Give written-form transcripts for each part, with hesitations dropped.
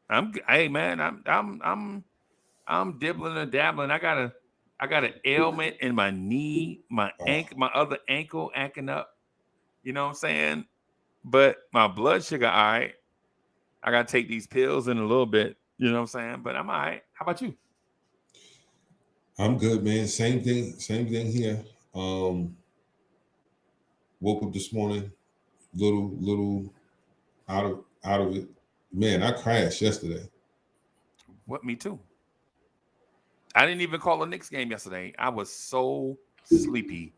Hey man, I'm dibbling and dabbling. I got an ailment in my knee, Oh, my other ankle acting up. You know what I'm saying? But my blood sugar, all right. I gotta take these pills in a little bit. You know what I'm saying? But I'm all right. How about you? I'm good, man. Same thing here. Um, Woke up this morning, little out of it. Man, I crashed yesterday. What? Me too. I didn't even call the Knicks game yesterday. I was so sleepy.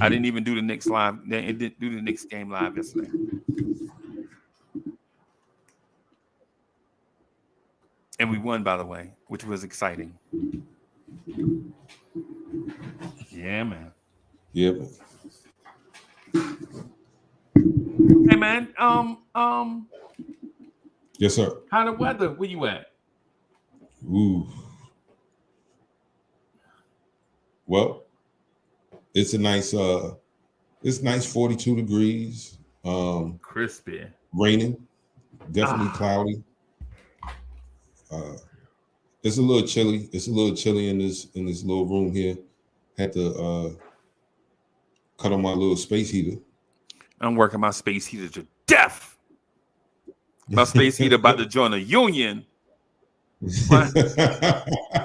I didn't Hmm. even do the Knicks live. It didn't do the Knicks game live yesterday. And we won, by the way, which was exciting. Yeah, man. Yep. Hey, man. Yes, sir. How the weather? Where you at? Ooh. Well, it's a nice it's nice 42 degrees. Crispy. Raining, definitely Ah, cloudy. Uh, it's a little chilly. It's a little chilly in this little room here. Had to cut on my little space heater. I'm working my space heater to death. My space heater about to join a union. My,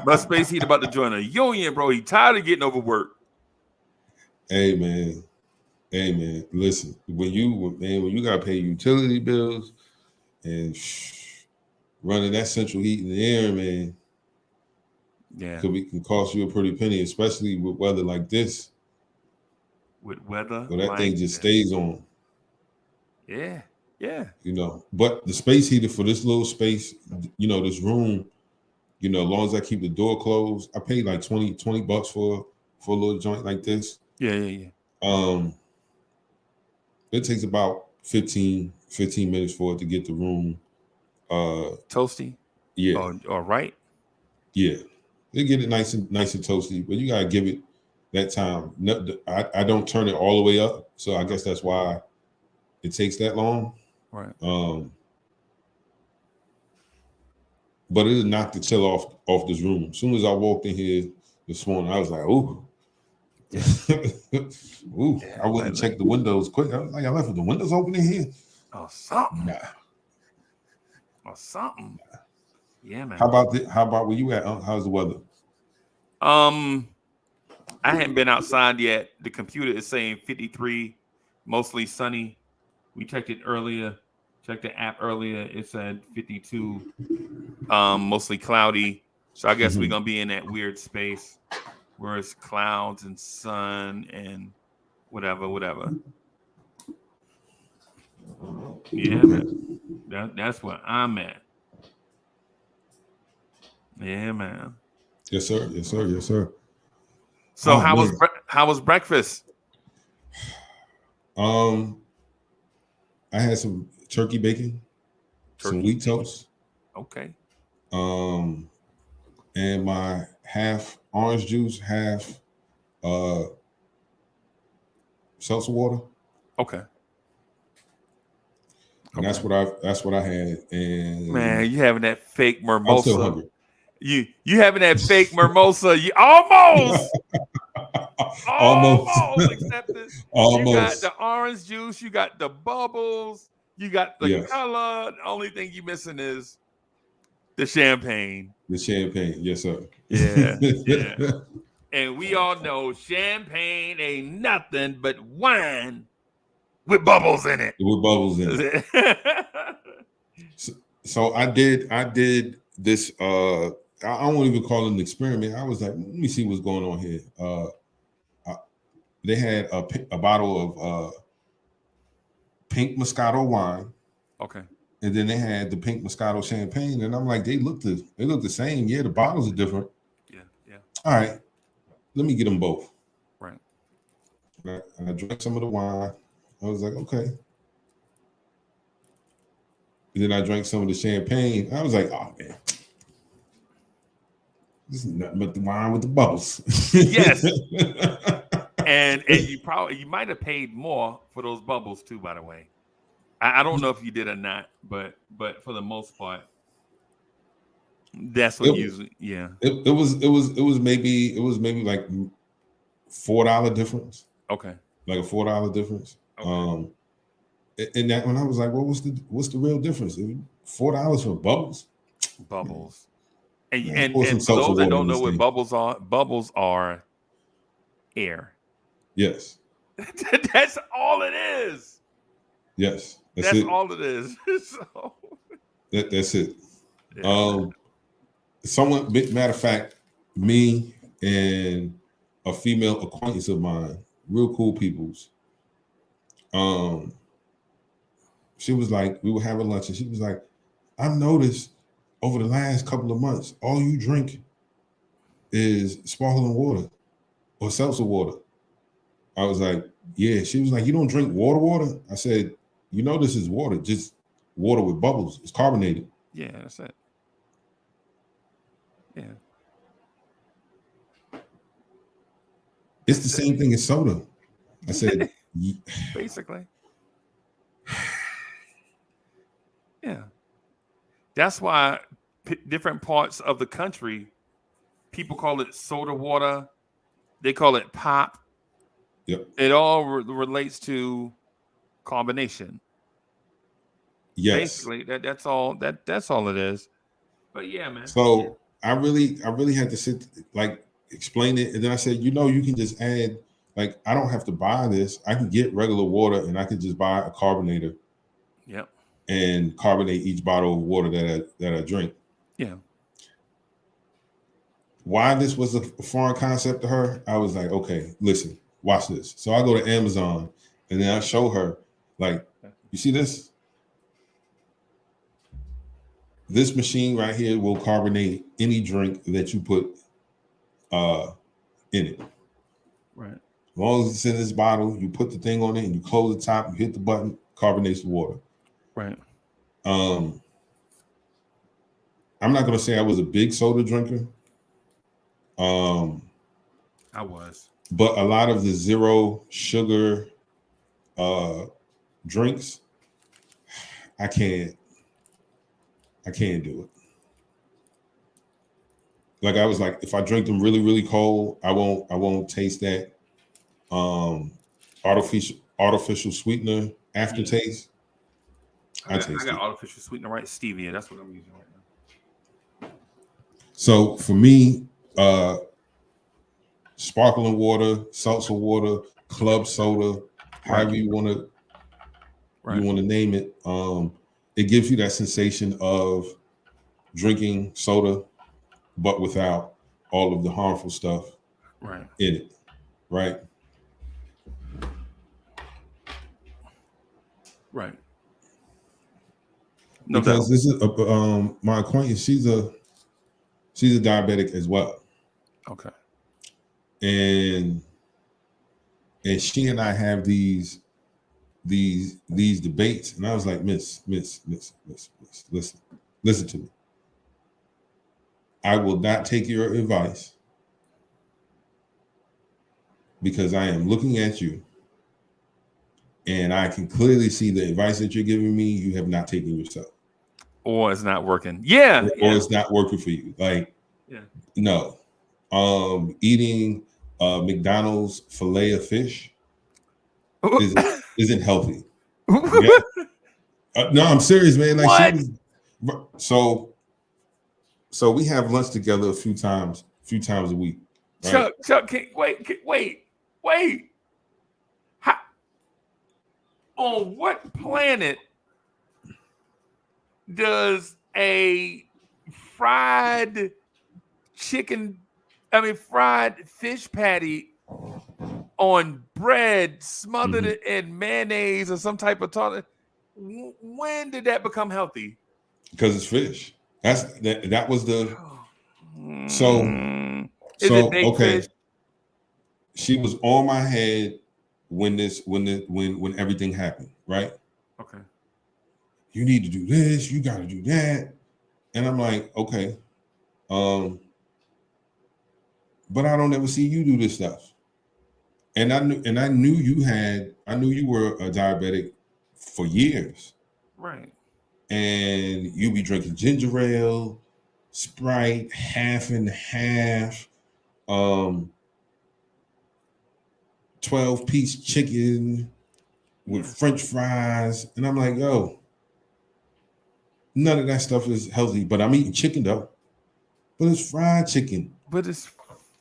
my space heater about to join a union, bro. He tired of getting overworked. Hey man, hey man, listen. When you gotta pay utility bills and running that central heat in the air, man, Yeah, can cost you a pretty penny, especially with weather like this, with weather where that like thing just this. stays on. Yeah, yeah. But the space heater for this little space, this room, as long as I keep the door closed, I paid like 20 bucks for a little joint like this. Yeah, yeah, yeah. Um, it takes about 15 minutes for it to get the room. Uh, Toasty. yeah, Or right. yeah, they get it nice and toasty, but you gotta give it that time. No, I don't turn it all the way up, so I guess that's why it takes that long. Right. Um, but it knocked the chill off this room. As soon as I walked in here this morning, I was like, "Ooh, Yeah. ooh!" Yeah. I went and checked the windows quick. I was like, "I left the windows open in here." Or something. Nah. Or something. Yeah, How man. about How about where you at? How's the weather? Um, I hadn't been outside yet. The computer is saying 53, mostly sunny. We checked it earlier. Checked the app earlier. It said 52, mostly cloudy. So I guess we're Hmm. gonna be in that weird space where it's clouds and sun and whatever. Yeah, man. Okay. That's where I'm at. Yeah, man. Yes, sir. Yes, sir. Yes, sir. So Oh man. how was breakfast? Um, I had some turkey bacon, some Turkey wheat bacon. toast, Okay. um, and my half orange juice, half uh seltzer water, Okay. and Okay. that's what I had, and Man, you having that fake I'm still mimosa. hungry. You having that fake mimosa. You Almost, almost accepted. You got almost. the orange juice, you got the bubbles, you got the Yes, color. The only thing you missing is the champagne. the champagne. Yes, sir. Yeah, yeah. And we all know champagne ain't nothing but wine with bubbles in it. With bubbles in it. So, so I did this. I won't even call it an experiment. I was like, let me see what's going on here. I, they had a bottle of pink Moscato wine, Okay. and then they had the pink Moscato champagne, and I'm like, they look the same. Yeah, the bottles are different. Yeah, yeah. All right, let me get them both. Right. And I drank some of the wine. I was like, okay. And then I drank some of the champagne. I was like, oh man, this is nothing but the wine with the bubbles. Yes. And you might have paid more for those bubbles too, by the way. I don't know if you did or not, but for the most part, That's what usually, yeah. It was maybe like $4 difference. Okay. Like a $4 difference. Okay. And that when I was like, well, what's the real difference? $4 for bubbles? Bubbles. And Man, and, pour some and for seltzer those that water in don't know this what thing. bubbles are air. Yes. That's all it is. Yes. That's all it is. So, that's it. yeah. Someone, matter of fact, me and a female acquaintance of mine, real cool peoples. She was like, we were having lunch, and she was like, I've noticed over the last couple of months, all you drink is sparkling water or seltzer water. I was like, yeah. She was like, you don't drink water? I said, you know, this is water, just water with bubbles. It's carbonated. Yeah, that's it. Yeah. It's the same thing as soda. I said, basically. Yeah. That's why different parts of the country, people call it soda water. They call it pop. Yep. It all relates to combination. Yes. Basically, that's all it is. But yeah, man. So yeah. I really had to sit, like, explain it, and then I said, you know, you can just add, like, I don't have to buy this. I can get regular water, and I can just buy a carbonator. Yep. And carbonate each bottle of water that I drink. Yeah. Why this was a foreign concept to her, I was like, okay, listen, watch this. So I go to Amazon, and then I show her, like, you see this? This machine right here will carbonate any drink that you put in it. Right. As long as it's in this bottle, you put the thing on it and you close the top, you hit the button, carbonates the water. Right. I'm not gonna say I was a big soda drinker. I was. But a lot of the zero sugar drinks, I can't do it. Like, I was like, if I drink them really, really cold, I won't taste that artificial sweetener aftertaste. I got artificial sweetener, right? Stevia. That's what I'm using right now. So for me, sparkling water, seltzer water, club soda, however you want to name it, it gives you that sensation of drinking soda, but without all of the harmful stuff in it, right? Right. No because doubt. This is my acquaintance. She's a diabetic as well. Okay. And she and I have these debates, and I was like, Miss, listen to me. I will not take your advice because I am looking at you, and I can clearly see the advice that you're giving me, you have not taken yourself. Or it's not working. Yeah. Or it's not working for you. Like, no. Eating McDonald's filet of fish isn't healthy. Yeah. No, I'm serious, man. Like, she was, so we have lunch together a few times a week. Right? Chuck, wait. On what planet does a fried fish patty on bread smothered it in mayonnaise or some type of toilet? When did that become healthy? Because it's fish. That was the Is it baked fish? She was on my head when everything happened, right? Okay. You need to do this, you gotta do that. And I'm like, okay. But I don't ever see you do this stuff. And I knew you were a diabetic for years. Right. And you be drinking ginger ale, Sprite, half and half, 12-piece chicken with French fries. And I'm like, yo, none of that stuff is healthy, but I'm eating chicken though. But it's fried chicken. But it's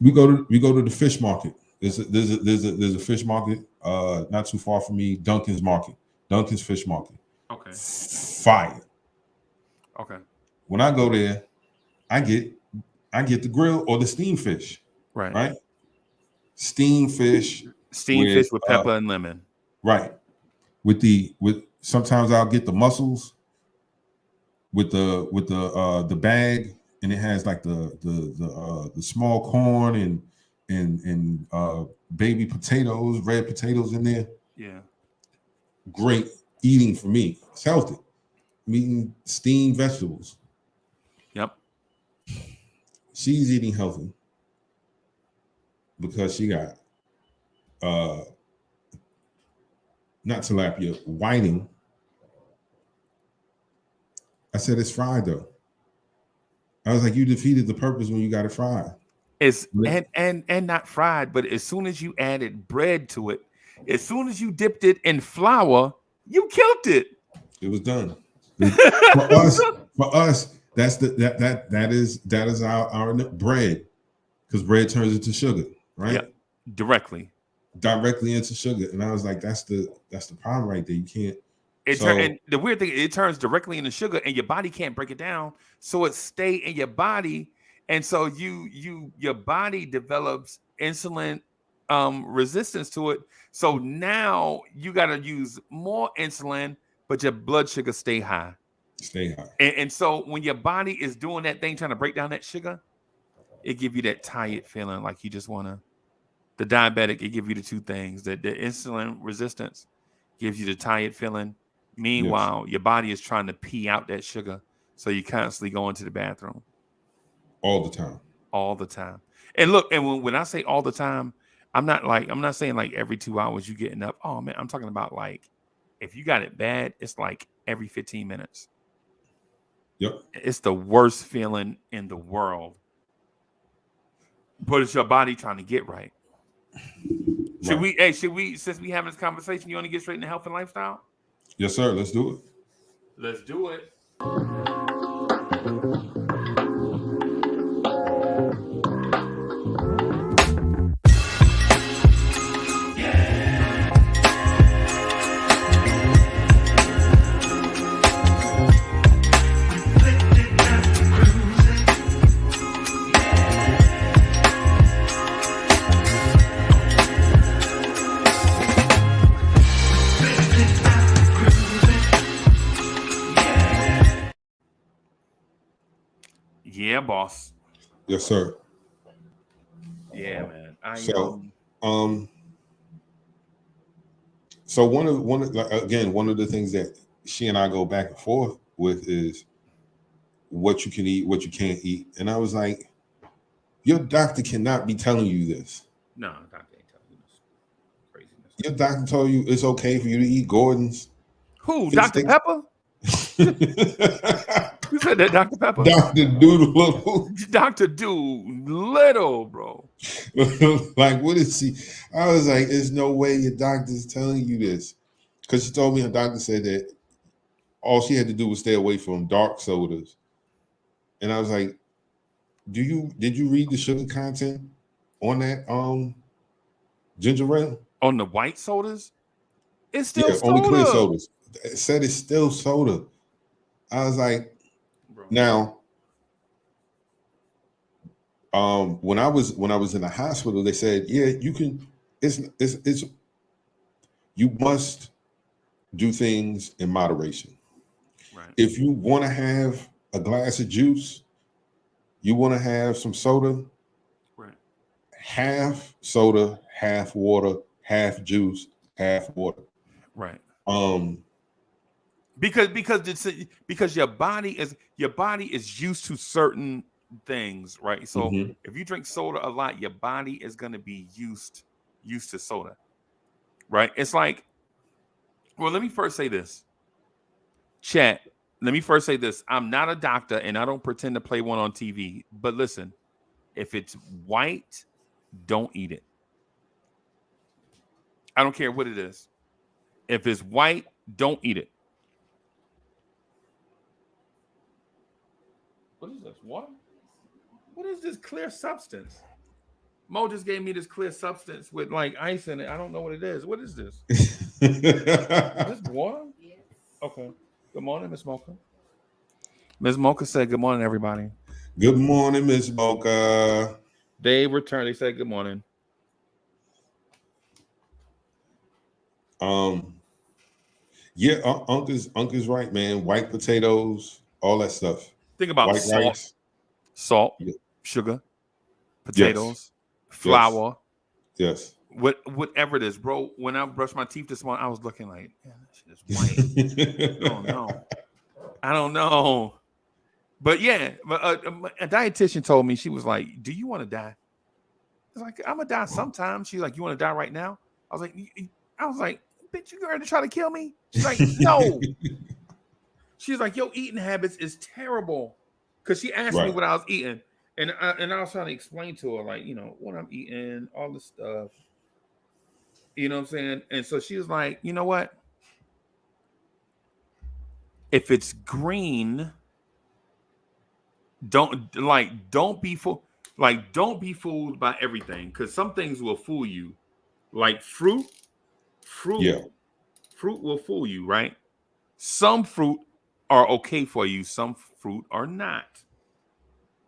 We go to the fish market. There's a fish market not too far from me, Duncan's Market. Duncan's Fish Market. okay. Fire. Okay. When I go there, I get the grill or the steamed fish. Right? Steamed fish. Steamed fish with pepper and lemon. Right. With sometimes I'll get the mussels with the bag, and it has like the small corn and baby potatoes, red potatoes in there. Yeah. Great eating for me. It's healthy. I'm eating steamed vegetables. Yep. She's eating healthy because she got not tilapia, whiting. I said it's fried though. I was like, you defeated the purpose when you got it fried. It's and not fried, but as soon as you added bread to it, as soon as you dipped it in flour, you killed it. It was done. For us, that is our bread, because bread turns into sugar, right? Yep. Directly into sugar. And I was like, that's the problem right there. You can't. And the weird thing, it turns directly into sugar, and your body can't break it down, so it stay in your body, and so your body develops insulin resistance to it. So now you got to use more insulin, but your blood sugar stay high. And so when your body is doing that thing, trying to break down that sugar, it give you that tired feeling, like you just want to. The diabetic, it gives you the two things. The insulin resistance gives you the tired feeling. Meanwhile, your body is trying to pee out that sugar, so you constantly go into the bathroom. All the time. And look, and when I say all the time, I'm not saying like every 2 hours you getting up. Oh man, I'm talking about like if you got it bad, it's like every 15 minutes. Yep. It's the worst feeling in the world. But it's your body trying to get right. Should we, since we having this conversation, you want to get straight into health and lifestyle? Yes, sir. Let's do it. Let's do it. Yeah, boss. Yes, sir. Yeah, man. So one of the things that she and I go back and forth with is what you can eat, what you can't eat. And I was like, your doctor cannot be telling you this. No, doctor ain't telling you this craziness. Your doctor told you it's okay for you to eat Gordon's. Who? Dr. Pepper? Who said that, Dr. Pepper? Dr. Doolittle. Dr. Doolittle, bro. Like, what is she? I was like, there's no way your doctor's telling you this. Because she told me her doctor said that all she had to do was stay away from dark sodas. And I was like, did you read the sugar content on that ginger ale? On the white sodas? It's still soda. Only clear sodas. It said it's still soda. I was like, bro. Now, when I was in the hospital, they said, yeah, you can. It's you must do things in moderation. Right. If you want to have a glass of juice, you want to have some soda. Right. Half soda, half water, half juice, half water. Right. Because your body is used to certain things, right? So if you drink soda a lot, your body is going to be used to soda, right? It's like, well, let me first say this, chat. let me first say this. I'm not a doctor and I don't pretend to play one on TV. But listen, if it's white, don't eat it. I don't care what it is. If it's white, don't eat it. What is this? Water? What is this clear substance? Mo just gave me this clear substance with like ice in it. I don't know what it is. What is this? Is this water? Yes. Okay. Good morning, Miss Mocha. Miss Mocha said, "Good morning, everybody." Good morning, Miss Mocha. They returned. They said, "Good morning." Yeah, Uncle's right, man. White potatoes, all that stuff. Think about White salt, rice. salt, sugar, potatoes, flour, Yes. whatever it is, bro. When I brushed my teeth this morning, I was looking like, man, that shit is white. I don't know. I don't know. But yeah, a dietitian told me, she was like, "Do you want to die?" I was like, "I'm gonna die sometime." She's like, "You want to die right now?" I was like, "Bitch, you going to try to kill me?" She's like, "No." She's like, "Your eating habits is terrible." Because she asked me what I was eating. And I was trying to explain to her, like, what I'm eating, all this stuff. You know what I'm saying? And so she was like, "You know what? If it's green, don't be fooled. Like, don't be fooled by everything, because some things will fool you. Like fruit will fool you, right? Some fruit are okay for you, some fruit are not.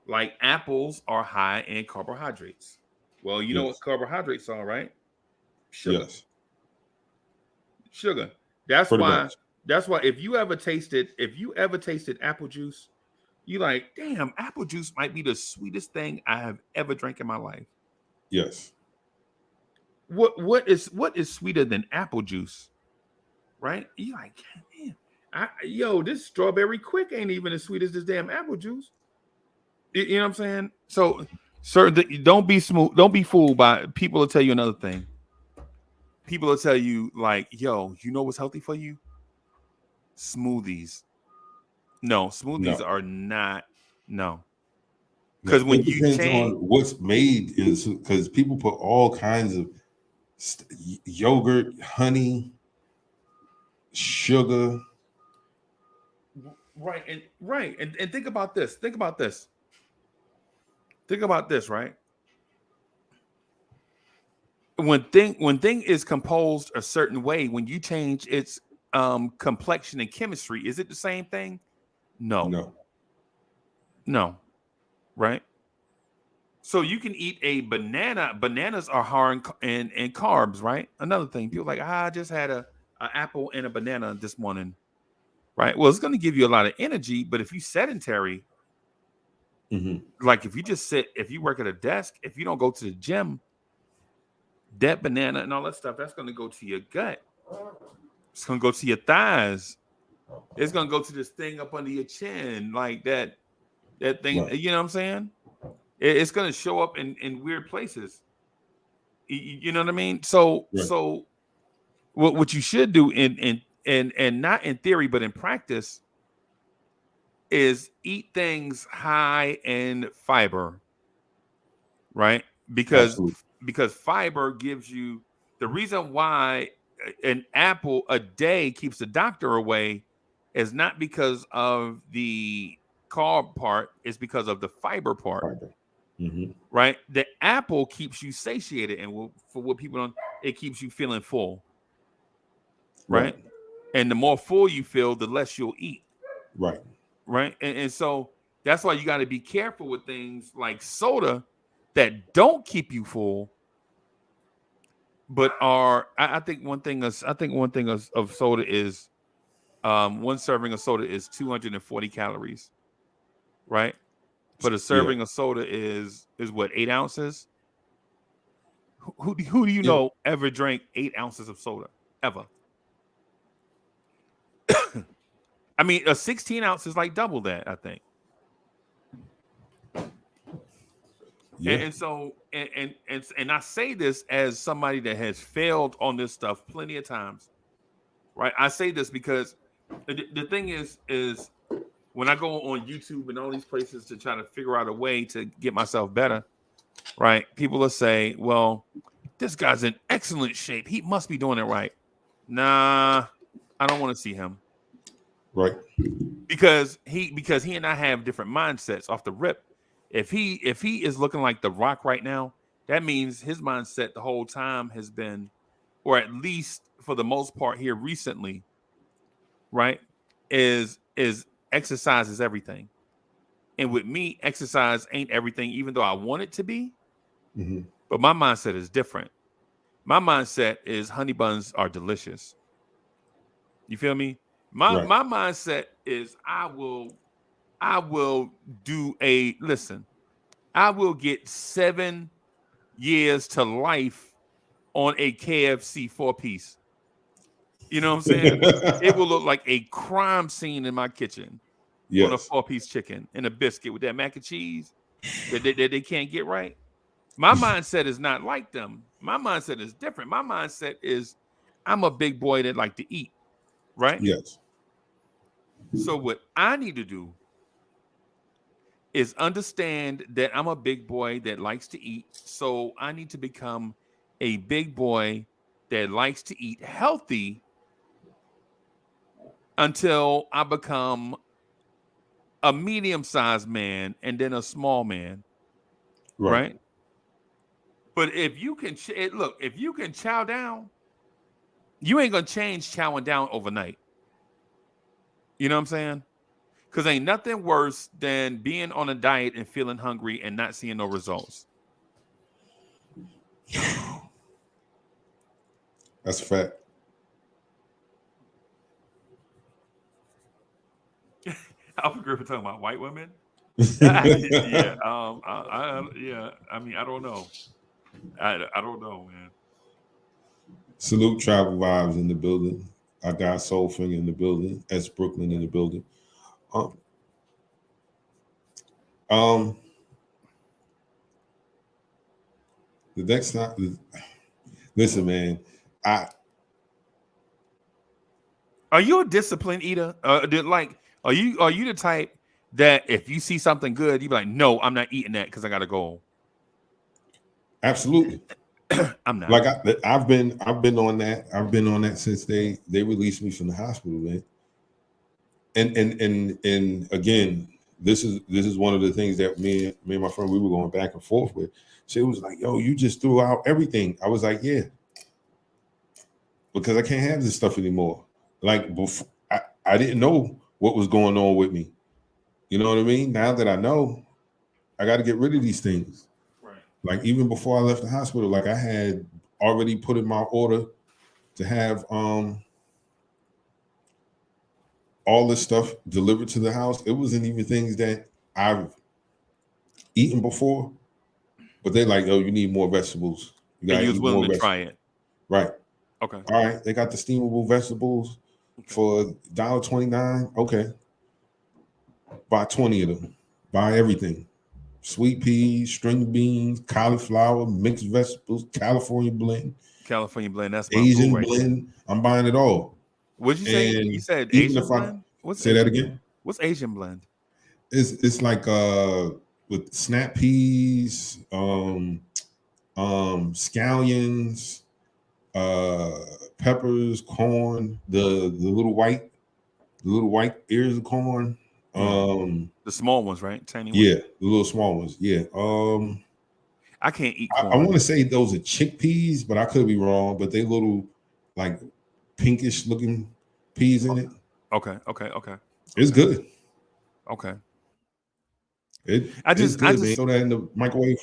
Like apples are high in carbohydrates. Well, you know what carbohydrates are, right? Sugar. Yes. Sugar. That's Pretty why. much. That's why if you ever tasted apple juice, you like, damn, apple juice might be the sweetest thing I have ever drank in my life. Yes. What is sweeter than apple juice? Right? You like, damn, this strawberry quick ain't even as sweet as this damn apple juice. You know what I'm saying? So, sir, don't be smooth. Don't be fooled by people. Will tell you another thing. People will tell you like, "Yo, you know what's healthy for you? Smoothies." No, smoothies are not. No, because when it you depends change, on what's made, is because people put all kinds of yogurt, honey, sugar. right, and think about this. Think about this. Think about this, right? When thing is composed a certain way, when you change its complexion and chemistry, is it the same thing? No. Right? So you can eat a banana. Bananas are high in carbs, right? Another thing, people like, I just had a apple and a banana this morning, right? Well, it's going to give you a lot of energy, but if you sedentary, like if you just sit, if you work at a desk, if you don't go to the gym, that banana and all that stuff, that's going to go to your gut. It's going to go to your thighs. It's going to go to this thing up under your chin, like that thing. Right. You know what I'm saying? It's going to show up in weird places. You know what I mean? So what you should do and not in theory, but in practice, is eat things high in fiber, right? Because fiber gives you the reason why an apple a day keeps the doctor away is not because of the carb part, it's because of the fiber part. Right? The apple keeps you satiated, and for what people don't, it keeps you feeling full. Right? And the more full you feel, the less you'll eat. Right? And so that's why you got to be careful with things like soda that don't keep you full, but are I think one thing of soda is one serving of soda is 240 calories, right? But a serving of soda is what, 8 ounces? Who do you know ever drank 8 ounces of soda ever? I mean, a 16 ounce is like double that, I think. Yeah. And so and I say this as somebody that has failed on this stuff plenty of times, right? I say this because the thing is when I go on YouTube and all these places to try to figure out a way to get myself better, right? People will say, well, this guy's in excellent shape. He must be doing it right. Nah, I don't want to see him. Right. Because he and I have different mindsets off the rip. If he is looking like The Rock right now, that means his mindset the whole time has been, or at least for the most part here recently, right, is exercise is everything. And with me, exercise ain't everything, even though I want it to be. Mm-hmm. But my mindset is different. My mindset is honey buns are delicious. You feel me? My mindset is I will do a listen. I will get 7 years to life on a KFC 4-piece. You know what I'm saying? It will look like a crime scene in my kitchen on a 4-piece chicken and a biscuit with that mac and cheese that they can't get right. My mindset is not like them. My mindset is different. My mindset is I'm a big boy that like to eat, right? Yes. So what I need to do is understand that I'm a big boy that likes to eat. So I need to become a big boy that likes to eat healthy until I become a medium-sized man and then a small man, right? But if you can look, if you can chow down, you ain't gonna change chowing down overnight. You know what I'm saying? Because ain't nothing worse than being on a diet and feeling hungry and not seeing no results. That's a fact. Alfred Griffin talking about white women. Yeah, yeah. I mean, I don't know. I don't know, man. Salute Travel Vibes in the building. I got Soulfinger in the building. S Brooklyn in the building. The next time, listen, man. Are you a disciplined eater? Are you the type that if you see something good, you be like, no, I'm not eating that because I got to go. Absolutely. I'm not. Like I've been on that. I've been on that since they released me from the hospital, man. And again, this is one of the things that me and my friend, we were going back and forth with. She was like, yo, you just threw out everything. I was like, yeah, because I can't have this stuff anymore. Like before, I didn't know what was going on with me. You know what I mean? Now that I know, I got to get rid of these things. Right. Like even before I left the hospital, like I had already put in my order to have all this stuff delivered to the house. It wasn't even things that I've eaten before, but they're like, oh, you need more vegetables. You got to was eat willing more to vegetables. try it. Right. Okay. All right. They got the steamable vegetables for $1.29. Okay. Buy 20 of them. Buy everything. Sweet peas, string beans, cauliflower, mixed vegetables, California blend. California blend. That's my Asian right blend. there. I'm buying it all. What'd you say? You said even Asian if blend? What's say Asian that again? blend? What's Asian blend? It's like with snap peas, scallions, peppers, corn, the little white ears of corn. The small ones, right? Tiny ones. Yeah, the little small ones. Yeah. I can't eat corn. I want to say those are chickpeas, but I could be wrong. But they little like pinkish looking peas in it. Okay. It's good. Okay. It's good, man. Throw that in the microwave.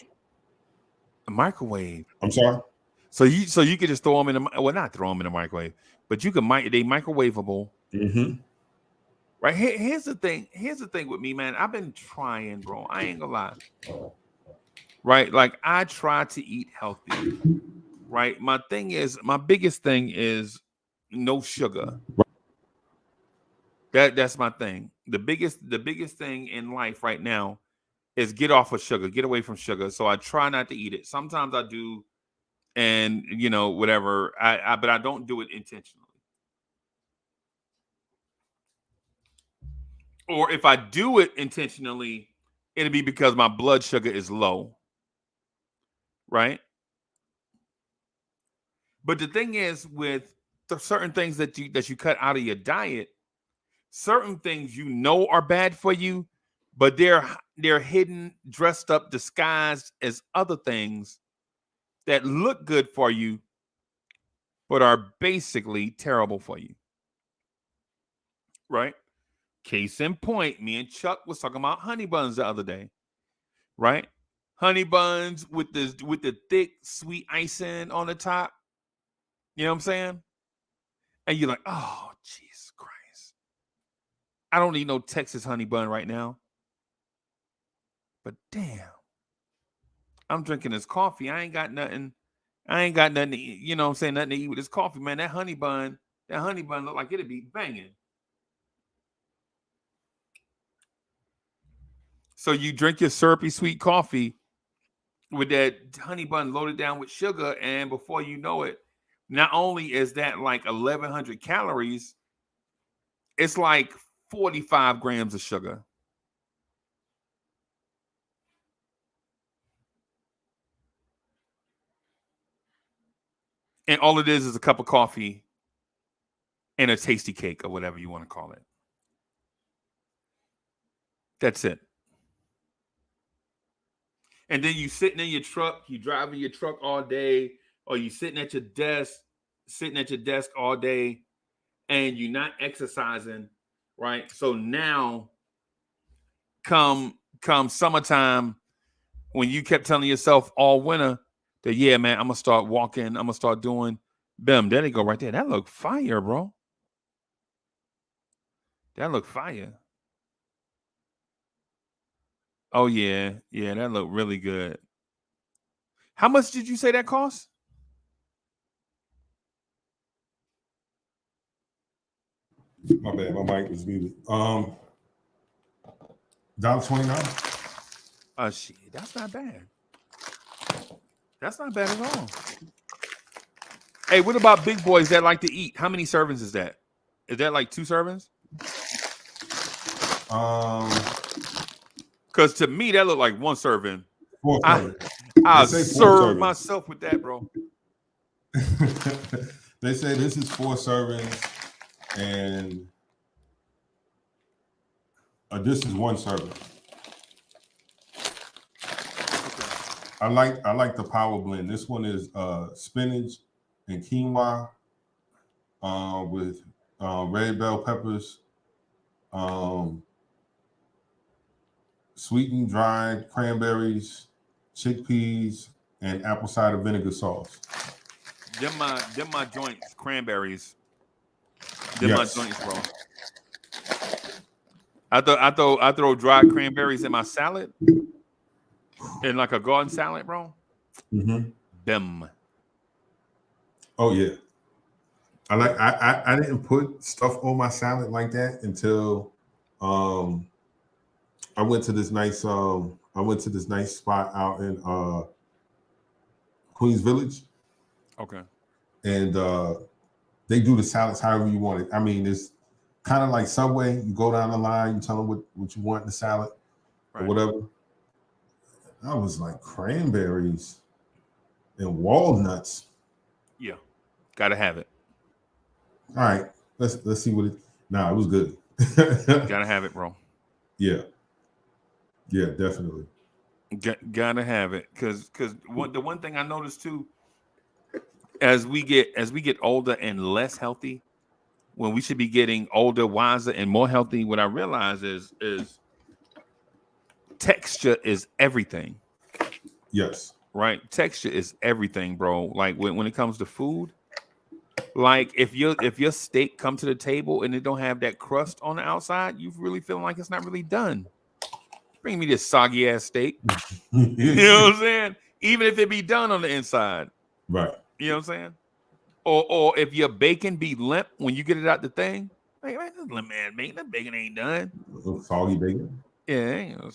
A microwave. I'm sorry. So you could just throw them in the not throw them in the microwave, but you can they microwavable. Mm-hmm. Right. Here's the thing. Here's the thing with me, man. I've been trying, bro. I ain't gonna lie. Right. Like I try to eat healthy. Right. My biggest thing is no sugar. That's my thing. The biggest thing in life right now is get off of sugar, get away from sugar. So I try not to eat it. Sometimes I do, and whatever. But I don't do it intentionally. Or if I do it intentionally, it'll be because my blood sugar is low. Right? But the thing is, with certain things that you cut out of your diet, certain things you know are bad for you, but they're hidden, dressed up, disguised as other things that look good for you, but are basically terrible for you. Right? Case in point, me and Chuck was talking about honey buns the other day. Right? Honey buns with the thick sweet icing on the top. You know what I'm saying? And you're like, oh, Jesus Christ. I don't need no Texas honey bun right now. But damn, I'm drinking this coffee. I ain't got nothing to eat, you know what I'm saying, nothing to eat with this coffee, man. That honey bun look like it'd be banging. So you drink your syrupy sweet coffee with that honey bun loaded down with sugar, and before you know it, not only is that like 1,100 calories, it's like 45 grams of sugar. And all it is a cup of coffee and a tasty cake or whatever you want to call it. That's it. And then you sitting in your truck, you driving your truck all day, or you sitting at your desk all day, and you're not exercising, right? So now come summertime, when you kept telling yourself all winter that, yeah, man, I'm gonna start walking, I'm gonna start doing, bam, there they go right there. That look fire, bro. That look fire. Oh yeah, that looked really good. How much did you say that cost? My bad, my mic was muted. $1.29. Oh shit, that's not bad. That's not bad at all. Hey, what about big boys that like to eat? How many servings is that? Is that like 2 servings? Because to me that looked like 1 serving. 4 servings. I serve myself with that, bro. They say this is 4 servings, and this is 1 serving. I like the power blend. This one is spinach and quinoa with red bell peppers, sweetened dried cranberries, chickpeas, and apple cider vinegar sauce. Them my joints, cranberries. Them my joints, bro. I throw dried cranberries in my salad, in like a garden salad, bro. Mm-hmm. Them. Oh yeah. I didn't put stuff on my salad like that until I went to this nice spot out in Queens Village. Okay. And they do the salads however you want it. I mean, it's kind of like Subway. You go down the line, you tell them what you want in the salad or whatever. I was like, cranberries and walnuts. Yeah, gotta have it. All right, let's see what it. Nah, it was good. Gotta have it, bro. Yeah, definitely. Gotta have it, because the one thing I noticed too, as we get older and less healthy, when we should be getting older, wiser, and more healthy, what I realize is texture is everything. Yes. Right? Texture is everything, bro. Like when it comes to food, like if your steak come to the table and it don't have that crust on the outside, you really feeling like it's not really done. Bring me this soggy ass steak. You know what I'm saying? Even if it be done on the inside. Right. You know what I'm saying? Or if your bacon be limp when you get it out the thing, like, man, that bacon ain't done. Soggy bacon. Yeah, ain't no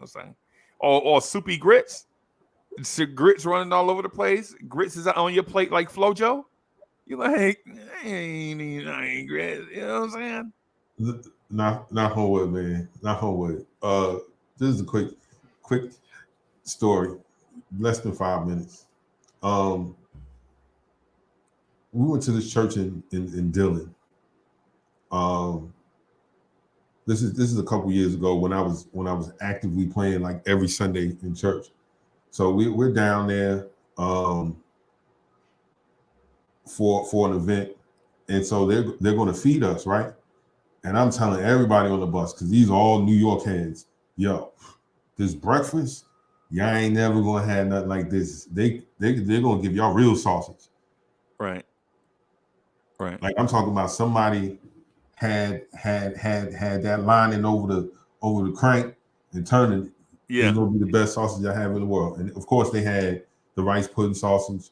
saying. Or soupy grits. Grits running all over the place. Grits is on your plate like FloJo. You're like, I ain't grits. You know what I'm saying? Not Homewood, man. Not Homewood. This is a quick story, less than 5 minutes. We went to this church in Dillon. This is a couple years ago when I was actively playing like every Sunday in church. So we're down there for an event, and so they're going to feed us, right? And I'm telling everybody on the bus, because these are all New York heads, yo, this breakfast, y'all ain't never gonna have nothing like this. They're gonna give y'all real sausage. Right. Like I'm talking about somebody had that lining over the crank and turning. Yeah. It's gonna be the best sausage I have in the world. And of course they had the rice pudding sausage,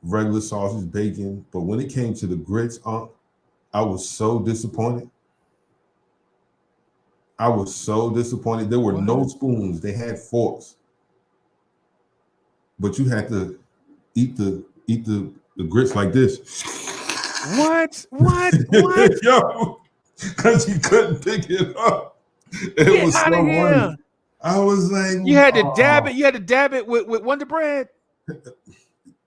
regular sausage, bacon. But when it came to the grits, I was so disappointed. There were no spoons. They had forks, but you had to eat the grits like this. What? Yo, because you couldn't pick it up. It was so funny. I was like, you had to dab it. You had to dab it with Wonder Bread. And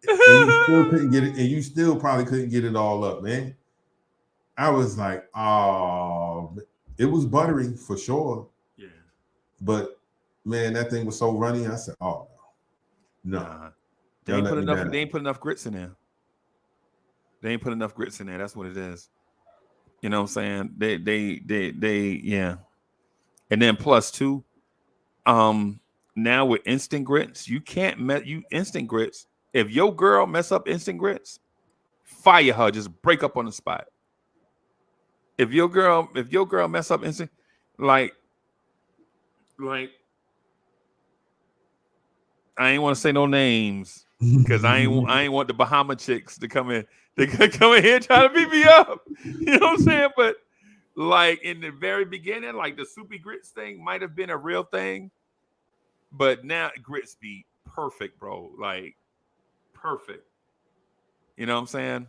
you still couldn't get it, and you still probably couldn't get it all up, man. I was like, oh, it was buttery for sure. Yeah. But man, that thing was so runny. I said, oh no. They ain't put enough grits in there. That's what it is. You know what I'm saying? They yeah. And then plus two, now with instant grits, you can't instant grits. If your girl mess up instant grits, fire her, just break up on the spot. If your girl mess up instant, like I ain't want to say no names because I ain't want the Bahama chicks to come in. They could come in here and try to beat me up. You know what I'm saying? But like in the very beginning, like the soupy grits thing might have been a real thing, but now grits be perfect, bro. Like perfect. You know what I'm saying?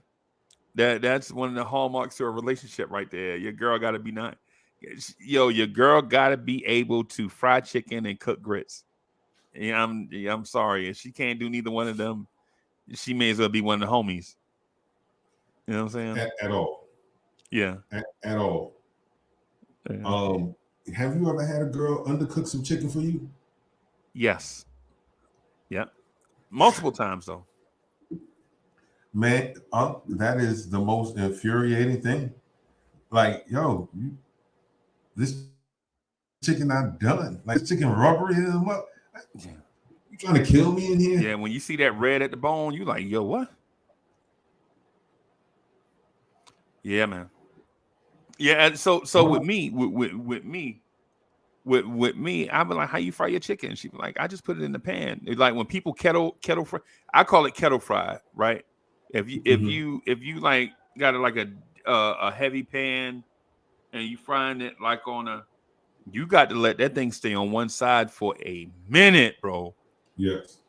That's one of the hallmarks of a relationship right there. Your girl got to be your girl got to be able to fry chicken and cook grits. Yeah, I'm sorry. If she can't do neither one of them, she may as well be one of the homies. You know what I'm saying? At all. Yeah. At all. Yeah. Have you ever had a girl undercook some chicken for you? Yes. Yeah. Multiple times though. Man, that is the most infuriating thing. Like, yo, this chicken not done. Like chicken rubbery in them up. You trying to kill me in here? Yeah, when you see that red at the bone, you like, yo, what? Yeah, man. Yeah, so with me, with me, I'd be like, how you fry your chicken? She'd be like, I just put it in the pan. It's like when people kettle fry, I call it kettle fry, right? If you like got a heavy pan and you frying it like you got to let that thing stay on one side for a minute, bro. Yes.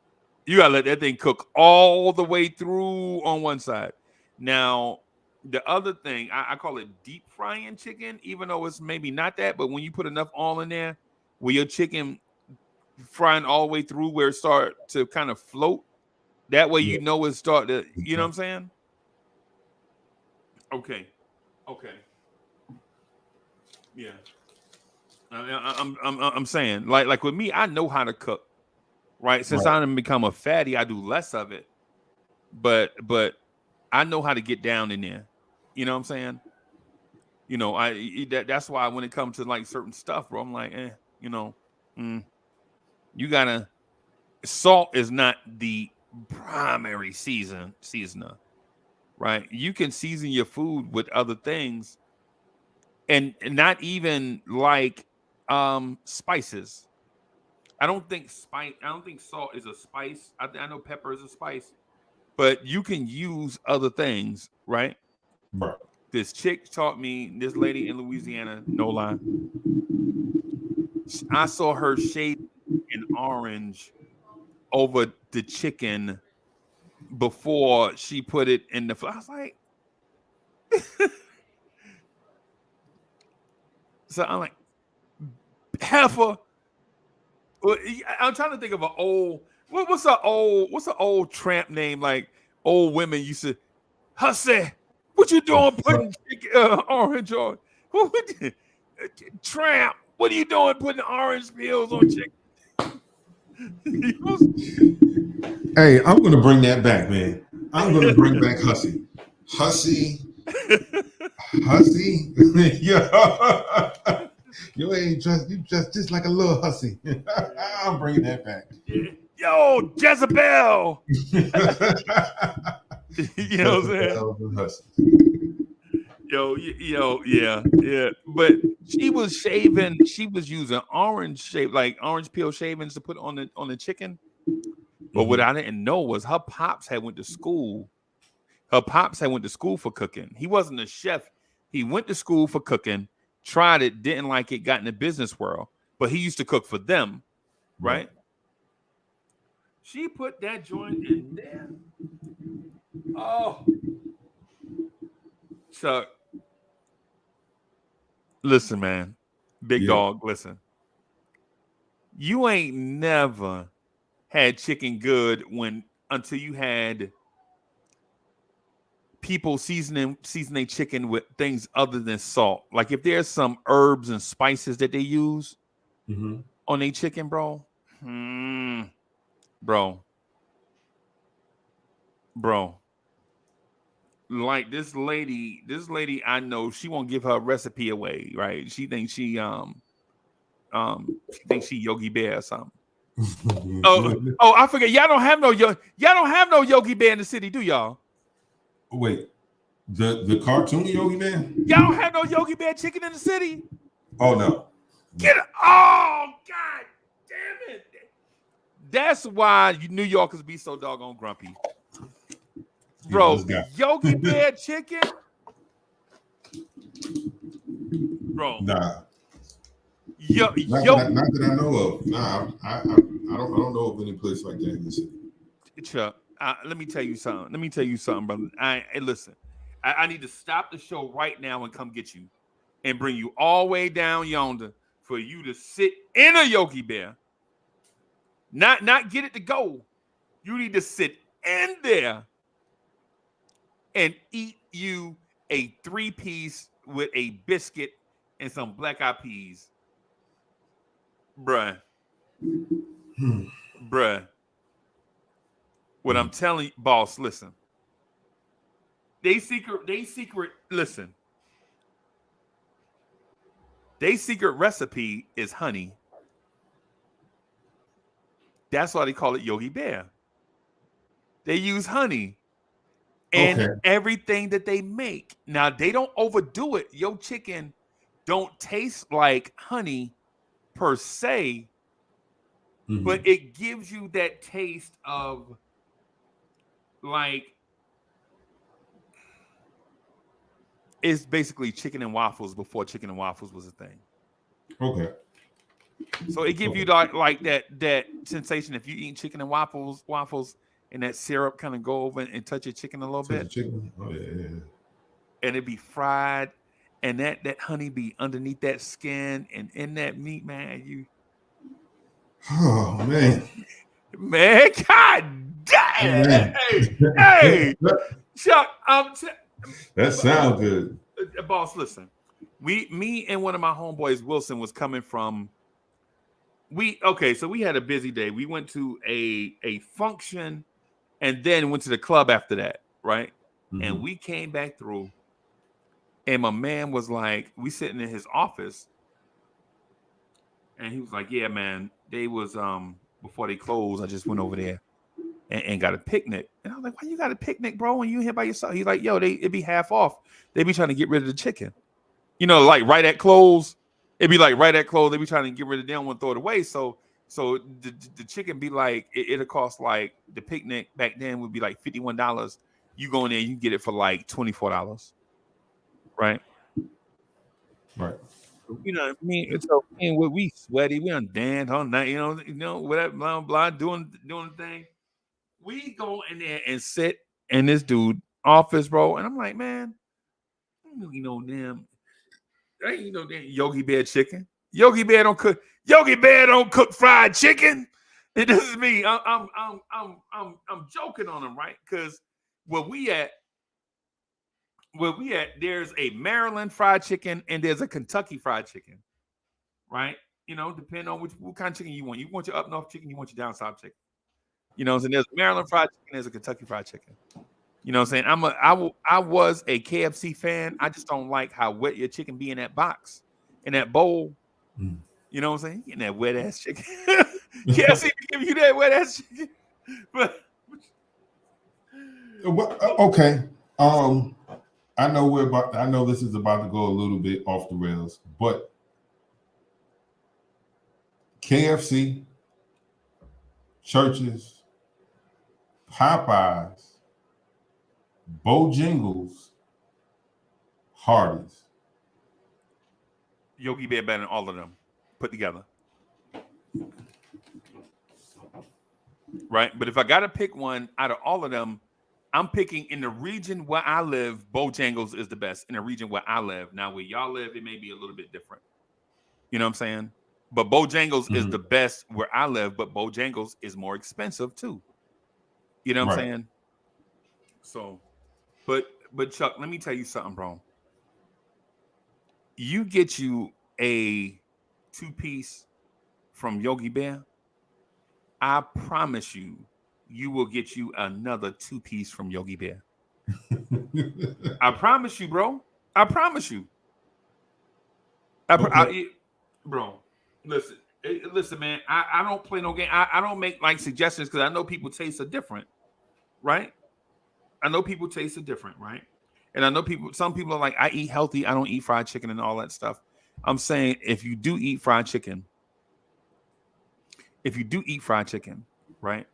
You got to let that thing cook all the way through on one side. Now, the other thing, I call it deep frying chicken, even though it's maybe not that, but when you put enough oil in there, where your chicken frying all the way through where it start to kind of float, that way you know it start to, you know what I'm saying? Okay. Yeah. I'm saying, like with me, I know how to cook. Right. Since I done become a fatty, I do less of it. But I know how to get down in there. You know what I'm saying? You know, that's why when it comes to like certain stuff, bro, I'm like, you gotta. Salt is not the primary seasoner, right? You can season your food with other things, and not even like spices. I don't think salt is a spice. I know pepper is a spice, but you can use other things, right? Right. This chick taught me, this lady in Louisiana, no lie. I saw her shade an orange over the chicken before she put it in the. I was like, So I'm like, heifer. I'm trying to think of an old. What's an old tramp name? Like old women used to. Hussy, what you doing putting orange on? Tramp, what are you doing putting orange peels on chicken? Hey, I'm gonna bring that back, man. I'm gonna bring back Hussy. Hussy. Yeah. You ain't just like a little hussy. I'm bringing that back. Yo, Jezebel. You know what I'm saying? Yo, yeah. But she was shaving. She was using orange peel shavings to put on the chicken. But what I didn't know was her pops had went to school. Her pops had went to school for cooking. He wasn't a chef. He went to school for cooking, tried it, didn't like it, got in the business world. But he used to cook for them, right? She put that joint in there. Oh. So, listen, man. Big dog, listen. You ain't never had chicken good until you had people seasoning chicken with things other than salt. Like if there's some herbs and spices that they use on their chicken, bro. Bro. Like this lady I know, she won't give her recipe away, right? She thinks she Yogi Bear or something. Oh, I forget. Y'all don't have no Yogi Bear in the city, do y'all? Wait, the cartoon Yogi Bear? Y'all don't have no Yogi Bear chicken in the city? Oh no. Get it! Oh God damn it! That's why you New Yorkers be so doggone grumpy, bro. Yogi Bear chicken, bro. Nah. Not that I know of. Nah, I don't know of any place like that in the city. Chuck, let me tell you something, brother. Listen. I need to stop the show right now and come get you, and bring you all the way down yonder for you to sit in a Yogi Bear. Not get it to go. You need to sit in there and eat you a 3-piece with a biscuit and some black eyed peas. Bruh. What I'm telling you, boss, listen. They secret recipe is honey. That's why they call it Yogi Bear. They use honey in everything that they make. Now, they don't overdo it. Your chicken don't taste like honey per se, but it gives you that taste of like, it's basically chicken and waffles before chicken and waffles was a thing. Okay. So it gives you like that sensation if you eat chicken and waffles, and that syrup kind of go over and touch your chicken a little bit. Chicken. Oh yeah. And it be fried, and that honey be underneath that skin and in that meat, man. Oh man. Man, God damn. Hey, Chuck, that sounds good. Boss, listen. Me and one of my homeboys, Wilson, was coming from. So we had a busy day. We went to a function, and then went to the club after that, right? And we came back through, and my man was like, we sitting in his office, and he was like, "Yeah, man, they was before they closed, I just went over there and got a picnic." And I was like, "Why you got a picnic, bro? When you here by yourself?" He's like, "Yo, it'd be half off. They be trying to get rid of the chicken, like right at close. It'd be like right at close. They be trying to get rid of it. They don't want to throw it away. So the chicken be like, it'll cost like the picnic back then would be like $51. You go in there, you can get it for like $24, right? Right. You know what I mean? It's okay. We sweaty. We on dance all night. Whatever. Blah blah. Doing the thing. We go in there and sit in this dude office, bro. And I'm like, man, them. ain't no damn Yogi Bear chicken. Yogi Bear don't cook. Yogi Bear don't cook fried chicken. And this is me. I'm joking on him, right? Because where we at, there's a Maryland fried chicken and there's a Kentucky fried chicken, right? You know, depending on what kind of chicken you want. You want your up north chicken, you want your down south chicken. You know, so there's Maryland fried chicken, there's a Kentucky fried chicken. You know what I'm saying? I was a KFC fan. I just don't like how wet your chicken be in that box, in that bowl. You know what I'm saying? Getting that wet ass chicken. KFC give you that wet ass chicken. But okay. I know this is about to go a little bit off the rails, but KFC, Churches, Popeyes, Bojangles, Hardee's. Yogi Bear better than all of them put together. Right? But if I got to pick one out of all of them, I'm picking in the region where I live, Bojangles is the best in the region where I live. Now, where y'all live, it may be a little bit different. You know what I'm saying? But Bojangles is the best where I live, but Bojangles is more expensive too. You know what I'm saying? So, but Chuck, let me tell you something, bro. You get you a 2-piece from Yogi Bear, I promise you will get you another 2-piece from Yogi Bear. I promise you, bro. I promise you. Bro, listen, man. I don't play no game. I don't make like suggestions because I know people taste are different, right? I know people taste are different, right? And I know some people are like, I eat healthy. I don't eat fried chicken and all that stuff. I'm saying if you do eat fried chicken, right?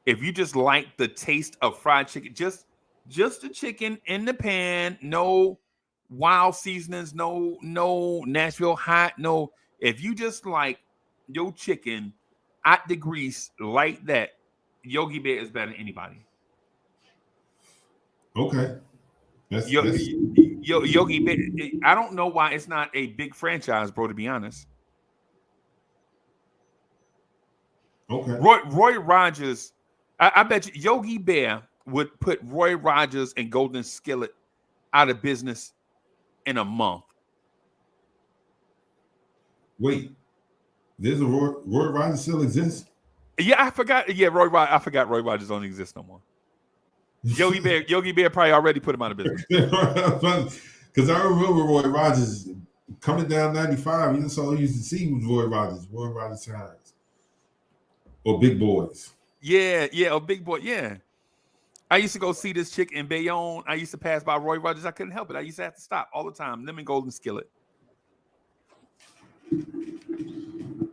If you just like the taste of fried chicken, just the chicken in the pan, no wild seasonings, no Nashville hot, no. If you just like your chicken at the grease like that, Yogi Bear is better than anybody. Okay. Yogi Bear. I don't know why it's not a big franchise, bro, to be honest. Okay. Roy Rogers, I bet you Yogi Bear would put Roy Rogers and Golden Skillet out of business in a month. Wait, there's a Roy Rogers still exists? Yeah, I forgot. Yeah, I forgot Roy Rogers don't exist no more. Yogi Bear probably already put him out of business. Because I remember Roy Rogers coming down 95. That's all you used to see was Roy Rogers times. Or Big Boys. Yeah, or Big Boy, yeah. I used to go see this chick in Bayonne. I used to pass by Roy Rogers. I couldn't help it. I used to have to stop all the time. Them and Golden Skillet.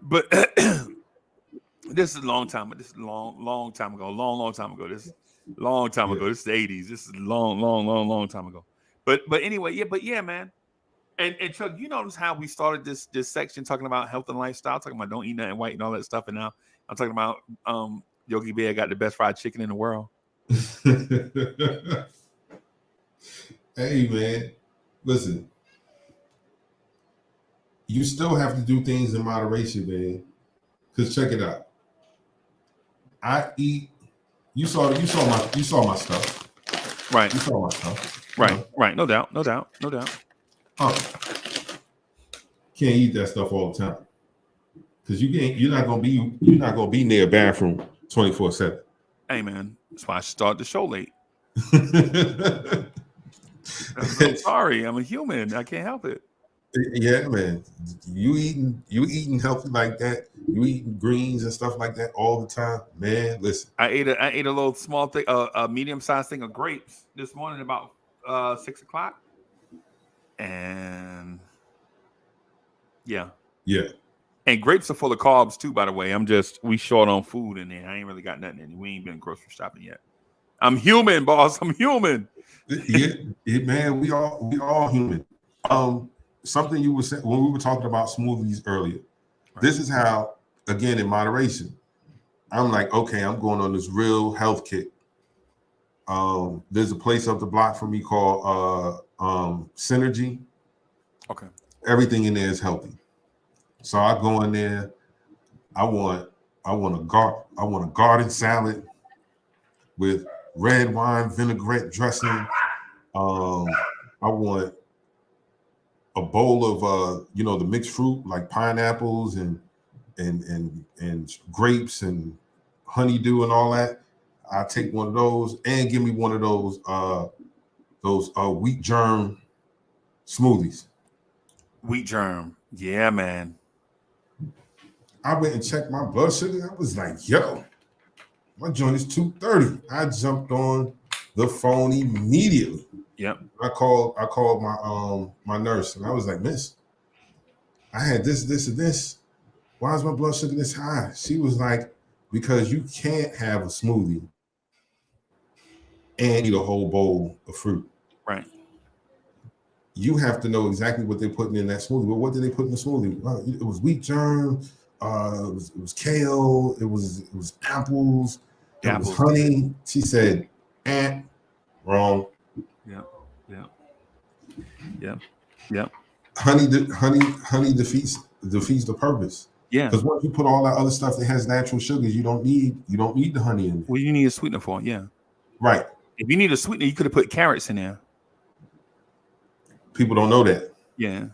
But this is a long time. This is long time ago. Long time ago. This is long time ago. This is the 80s. This is long time ago. But anyway, yeah, man. And Chuck, you notice how we started this section talking about health and lifestyle, talking about don't eat nothing white and all that stuff, and now I'm talking about Yogi Bear got the best fried chicken in the world. Hey, man, listen. You still have to do things in moderation, man. Because check it out. I eat. You saw my stuff. Right. You saw my stuff. Right. No doubt. Can't eat that stuff all the time. Because you're not gonna be near a bathroom 24/7. Hey, man, that's why I started the show late. I'm sorry, I'm a human. I can't help it. Yeah, man. You eating healthy like that. You eating greens and stuff like that all the time, man. Listen, I ate a little small thing, a medium-sized thing of grapes this morning about 6 o'clock, and yeah. And grapes are full of carbs too, by the way. We short on food in there. I ain't really got nothing in. We ain't been grocery shopping yet. I'm human, boss. I'm human. Yeah, man. We all human. Something you were saying when we were talking about smoothies earlier. Right. This is how, again, in moderation. I'm like, okay, I'm going on this real health kick. There's a place up the block from me called Synergy. Okay. everything in there is healthy. So I go in there. I want a garden salad with red wine vinaigrette dressing. I want a bowl of the mixed fruit like pineapples and grapes and honeydew and all that. I take one of those and give me one of those wheat germ smoothies. Wheat germ, yeah, man. I went and checked my blood sugar. I was like, yo, my joint is 230. I jumped on the phone immediately. Yep. I called my nurse and I was like, Miss, I had this, and this. Why is my blood sugar this high? She was like, because you can't have a smoothie and eat a whole bowl of fruit. Right. You have to know exactly what they're putting in that smoothie. Well, what did they put in the smoothie? Well, it was wheat germ, it was kale, it was apples, it was honey. She said, wrong. Yeah. Honey defeats the purpose. Yeah. Because once you put all that other stuff that has natural sugars, you don't need the honey in it. Well, you need a sweetener for it, yeah. Right. If you need a sweetener, you could have put carrots in there. People don't know that. Yeah.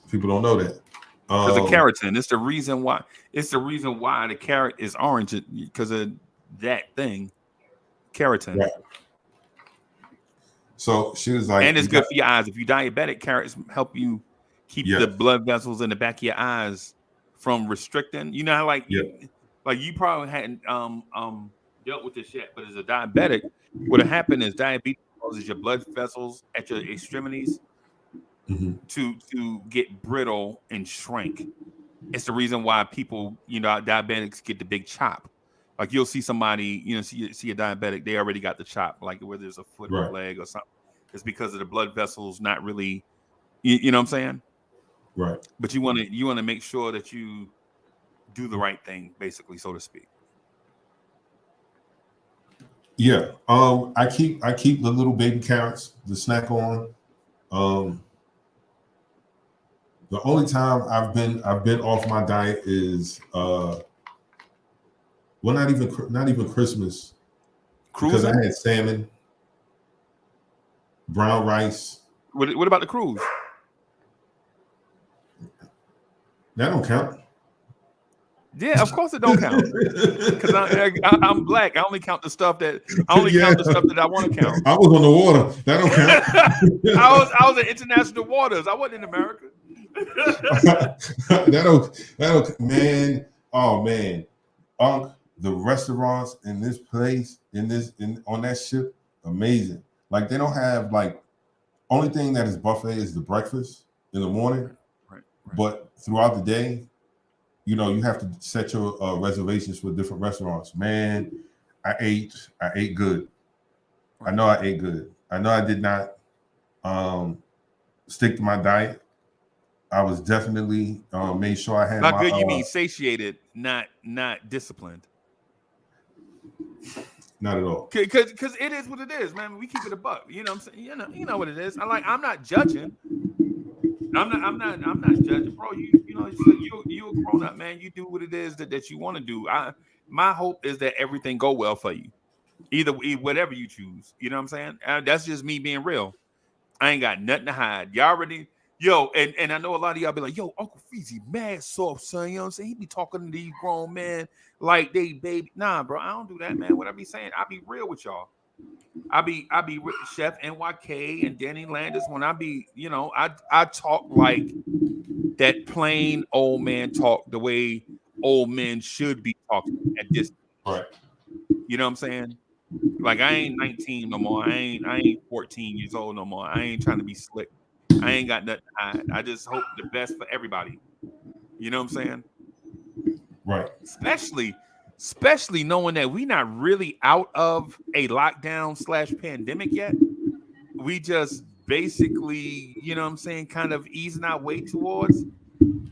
People don't know that. Because of keratin. It's the reason why. It's the reason why the carrot is orange, because of that thing, keratin. Right. So she was like, and it's good for your eyes. If you're diabetic, carrots help you keep the blood vessels in the back of your eyes from restricting. You know how like you probably hadn't dealt with this yet, but as a diabetic, what'll happen is diabetes causes your blood vessels at your extremities to get brittle and shrink. It's the reason why people, diabetics get the big chop. Like you'll see somebody, see a diabetic, they already got the chop, like whether it's a foot or a leg or something. It's because of the blood vessels not really, you know what I'm saying? Right. But you want to make sure that you do the right thing, basically, so to speak. Yeah. I keep the little baby carrots to snack on. The only time I've been off my diet is not even Christmas. Cruising? Because I had salmon, brown rice. What about the cruise? That don't count. Yeah, of course it don't count. Because I'm black. I only count the stuff that I want to count. I was on the water. That don't count. I was in international waters. I wasn't in America. that'll man. Oh man, the restaurants in this place, on that ship, amazing. Like they don't have only thing that is buffet is the breakfast in the morning. Right. But throughout the day, you have to set your reservations for different restaurants. Man, I ate good. I know I ate good. I know I did not stick to my diet. I was definitely made sure I had not good. You mean satiated, not disciplined. Not at all. Because it is what it is, man. We keep it a buck. You know what I'm saying? You know what it is. I'm not judging. I'm not judging, bro. You're a grown up, man. You do what it is that you want to do. My hope is that everything go well for you. Either whatever you choose. You know what I'm saying? That's just me being real. I ain't got nothing to hide. Y'all already, and I know a lot of y'all be like, yo, Uncle Feezy, mad soft, son. You know what I'm saying? He be talking to these grown men like they baby. Nah, bro, I don't do that, man. What I be saying, I be real with y'all. I be with Chef NYK and Danny Landis when I be, I talk like that plain old man talk, the way old men should be talking at this. Right. You know what I'm saying? Like I ain't 19 no more. I ain't 14 years old no more. I ain't trying to be slick. I ain't got nothing to hide. I just hope the best for everybody. You know what I'm saying? Right. Especially knowing that we not really out of a lockdown / pandemic yet. We just basically, you know what I'm saying, kind of easing our way towards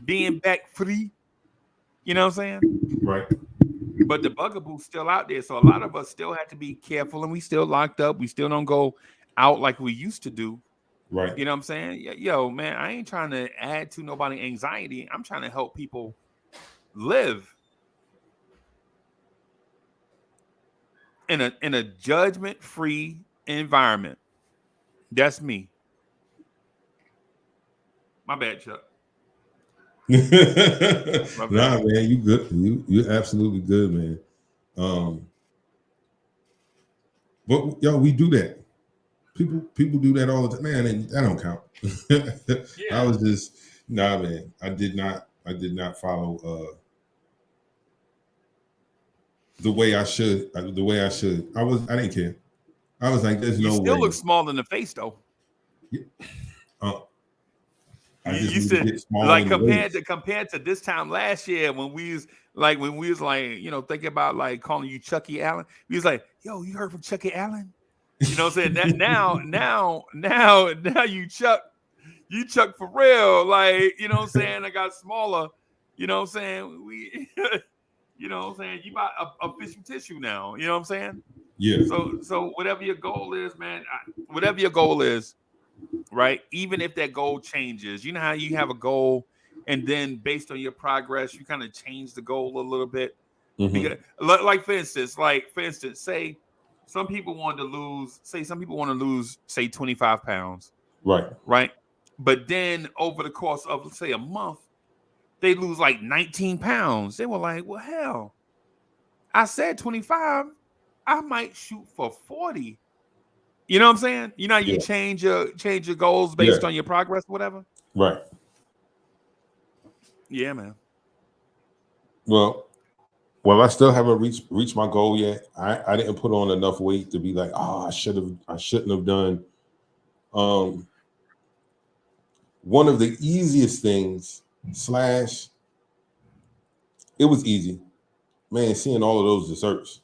being back free. You know what I'm saying? Right. But the bugaboo's still out there. So a lot of us still have to be careful, and we still locked up. We still don't go out like we used to do. Right. You know what I'm saying? Yo, man, I ain't trying to add to nobody anxiety. I'm trying to help people live in a judgment-free environment. That's me. My bad, Chuck. My Nah, bad. man, you good. You absolutely good, man. But yo, we do that. People do that all the time, man, and that don't count. I Yeah. was just man. I did not follow the way I should. The way I should. I didn't care. I was like, there's You no still way. look small in the face, though. Uh, I just You need to said get small like in the waist. compared to this time last year when we was like thinking about like calling you Chucky Allen. We was like, yo, you heard from Chucky Allen? You know what I'm saying? That now you Chuck for real. Like, you know what I'm saying? I got smaller. You know what I'm saying? We you know what I'm saying? You got official tissue now. You know what I'm saying? Yeah. So whatever your goal is, man, whatever your goal is, right? Even if that goal changes, you know how you have a goal and then based on your progress, you kind of change the goal a little bit. Mm-hmm. Because like for instance, say some people want to lose, say 25 pounds. Right. Right. But then over the course of, let's say, a month, they lose like 19 pounds. They were like, well, hell, I said 25. I might shoot for 40. You know what I'm saying? You know, you Yeah. change your goals based on your progress, whatever. Right. Yeah, man. Well, I still haven't reached my goal yet. I didn't put on enough weight to be like, oh, I shouldn't have done. One of the easiest things it was easy, man. Seeing all of those desserts,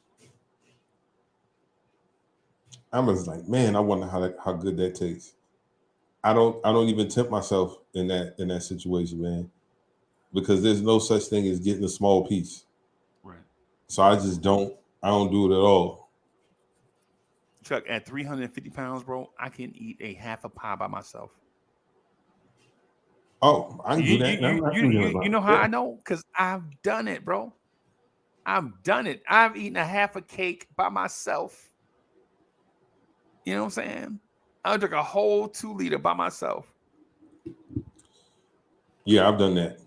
I was like, man, I wonder how good that tastes. I don't even tempt myself in that situation, man, because there's no such thing as getting a small piece. Right. So I don't do it at all. Chuck, at 350 pounds, bro, I can eat a half a pie by myself. Oh, I can do that. You know how I know? Because I've done it, bro. I've done it. I've eaten a half a cake by myself. You know what I'm saying? I took a whole 2 liter by myself. Yeah, I've done that.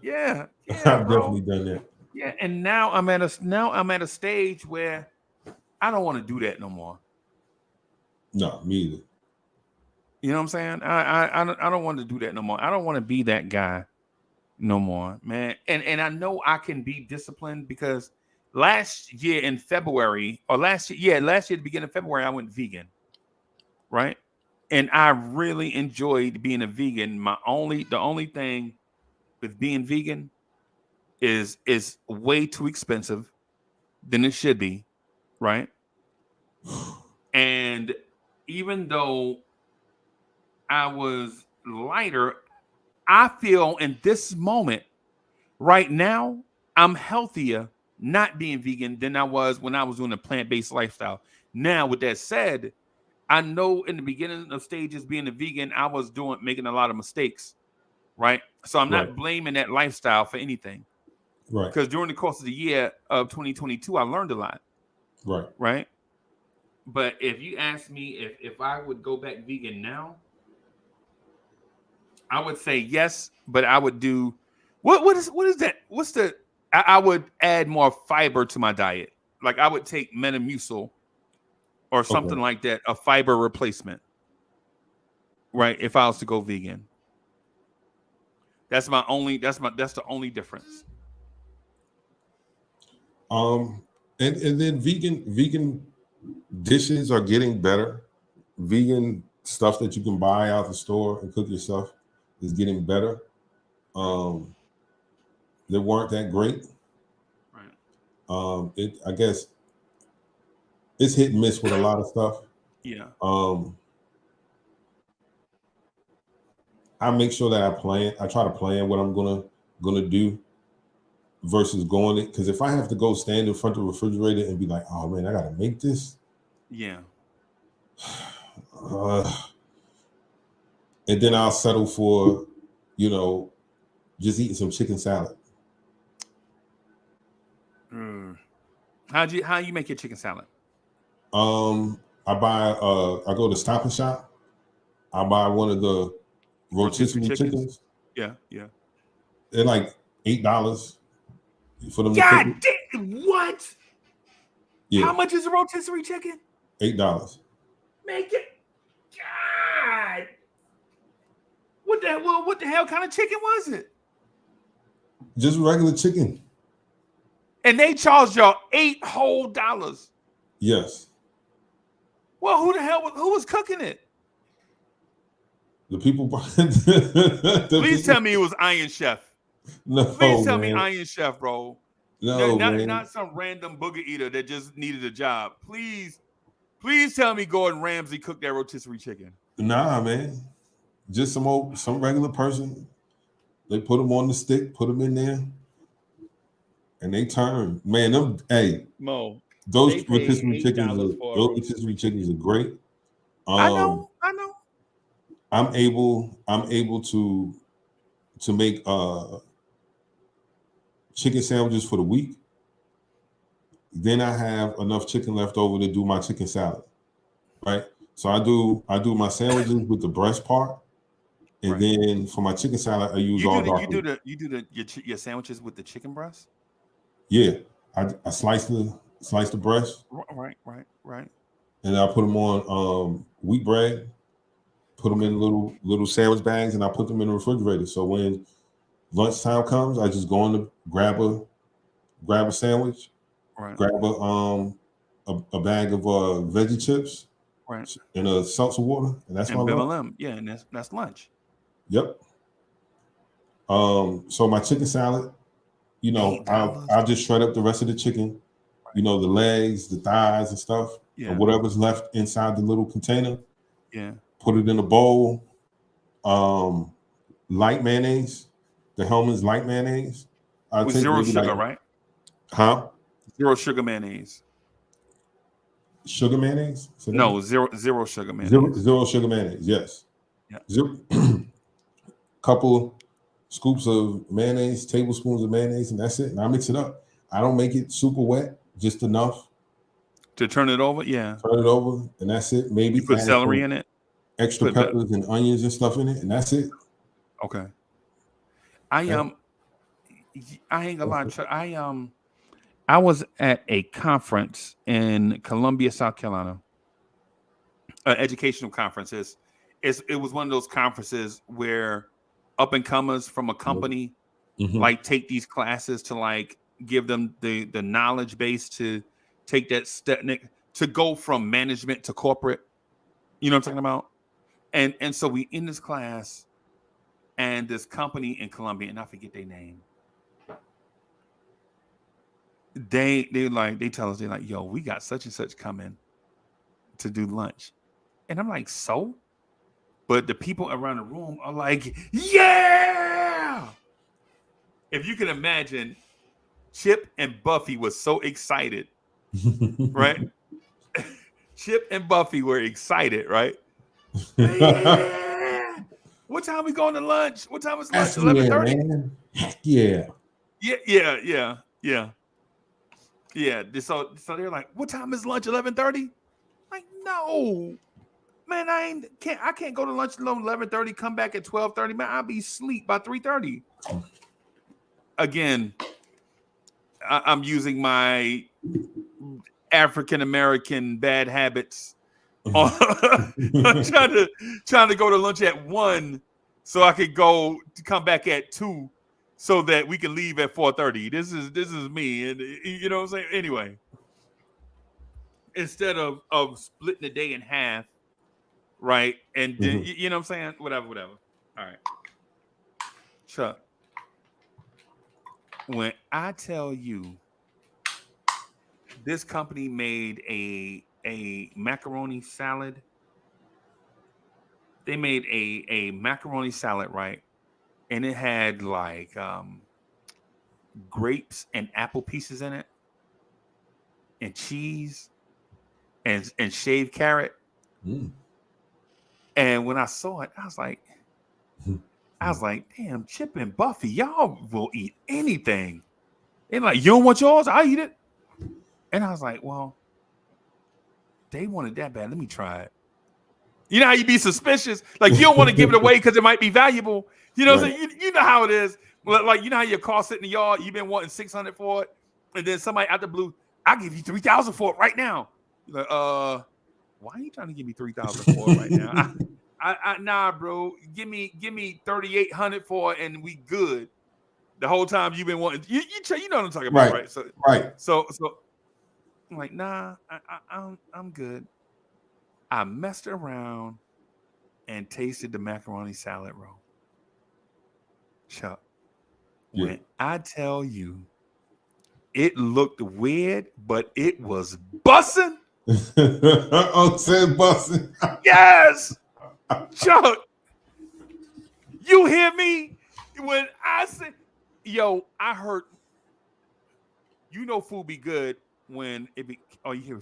Yeah. I've bro. definitely done that. Yeah, and now I'm at a stage where I don't want to do that no more. No, me either. You know what I'm saying? I don't want to do that no more. I don't want to be that guy no more, man. And I know I can be disciplined because last year at the beginning of February, I went vegan, right? And I really enjoyed being a vegan. The only thing with being vegan is way too expensive than it should be, right? And even though I was lighter, I feel in this moment right now, I'm healthier not being vegan than I was when I was doing a plant-based lifestyle. Now, with that said, I know in the beginning of stages being a vegan, I was making a lot of mistakes, right? So I'm not blaming that lifestyle for anything. Right. Because during the course of the year of 2022, I learned a lot. Right. Right. But if you ask me if I would go back vegan now, I would say yes, but I would do what is that? I would add more fiber to my diet. Like I would take Metamucil or something like that, a fiber replacement. Right? If I was to go vegan. That's the only difference. And then vegan dishes are getting better. Vegan stuff that you can buy out the store and cook yourself is getting better. They weren't that great. Right. I guess it's hit and miss with a lot of stuff. Yeah. I make sure that I try to plan what I'm gonna do versus going it. Because if I have to go stand in front of the refrigerator and be like, oh man, I gotta make this. Yeah. and then I'll settle for, you know, just eating some chicken salad. How you make your chicken salad? I go to Stop and Shop. I buy one of the rotisserie chickens. Yeah. They're like $8 for them to God cook it. damn! What? Yeah. How much is a rotisserie chicken? $8. Make it. God. What the hell kind of chicken was it? Just regular chicken. And they charged y'all $8 whole. Yes. Well, who was cooking it? The people. Please tell me it was Iron Chef. No, Please tell me man. Iron Chef, bro. No, man. Not some random booger eater that just needed a job. Please tell me Gordon Ramsay cooked that rotisserie chicken. Nah, man. Just some regular person. They put them on the stick, put them in there, and they turn. Man, Mo, those rotisserie chickens are great. I know. I'm able to make chicken sandwiches for the week. Then I have enough chicken left over to do my chicken salad. Right? So I do my sandwiches with the breast part. And then for my chicken salad, I use you do your sandwiches with the chicken breast? Yeah. I slice the breast. Right. And I put them on wheat bread, put them in little sandwich bags, and I put them in the refrigerator. So when lunchtime comes, I just go in to grab a sandwich, grab a bag of veggie chips, and a seltzer water, and that's my lunch. Yeah, and that's lunch. Yep. So my chicken salad, you know, I'll just shred up the rest of the chicken, you know, the legs, the thighs, and stuff, or whatever's left inside the little container. Yeah. Put it in a bowl. Light mayonnaise, the Hellmann's light mayonnaise. With zero sugar, right? Huh? Zero sugar mayonnaise. Sugar mayonnaise? No, zero sugar mayonnaise. Zero sugar mayonnaise, yes. Yeah. Couple scoops of mayonnaise, tablespoons of mayonnaise, and that's it. And I mix it up. I don't make it super wet, just enough to turn it over. Yeah, turn it over, and that's it. Maybe you put celery in it, extra peppers and onions and stuff in it, and that's it. Okay. I ain't gonna lie. I was at a conference in Columbia, South Carolina. Educational conferences. It was one of those conferences where up and comers from a company like take these classes to like give them the knowledge base to take that step to go from management to corporate. You know what I'm talking about? And so we in this class, and this company in Columbia, and I forget their name. They tell us, they're like, yo, we got such and such coming to do lunch. And I'm like, so? But the people around the room are like, yeah. If you can imagine, Chip and Buffy was so excited, right? Chip and Buffy were excited, right? Yeah. What time we going to lunch? What time is lunch? 11:30. Yeah. Yeah. So they're like, what time is lunch? 11:30. Like, no, man, I can't go to lunch until 11:30. Come back at 12:30. Man, I'll be asleep by 3:30. Again, I'm using my African American bad habits. I'm trying to go to lunch at 1 so I could come back at 2 so that we can leave at 4:30. This is me, and you know what I'm saying? Anyway, instead of splitting the day in half, right? And then, you know what I'm saying? Whatever. All right. Chuck, when I tell you this company made a macaroni salad, they made a macaroni salad, right? And it had like grapes and apple pieces in it, and cheese, and shaved carrot. And when I saw it, I was like, I was like, damn, Chip and Buffy, y'all will eat anything. They're like, you don't want yours? I eat it. And I was like, well, they wanted that bad. Let me try it. You know how you be suspicious? Like, you don't want to give it away because it might be valuable. You know what I'm saying? You know how it is. Like, you know how your car sitting in the yard, you've been wanting $600 for it, and then somebody out the blue, I'll give you $3,000 for it right now. You're like, why are you trying to give me $3,000 for it right now? Nah, bro. Give me $3,800 for it, and we good. The whole time you've been wanting, you know what I'm talking about, right? So I'm like, nah, I'm good. I messed around and tasted the macaroni salad roll. Chuck, when I tell you, it looked weird, but it was bussin'. Said bussin'. Yes, Chuck. You hear me? When I say, yo, I heard. You know, food be good when it be. Oh, you hear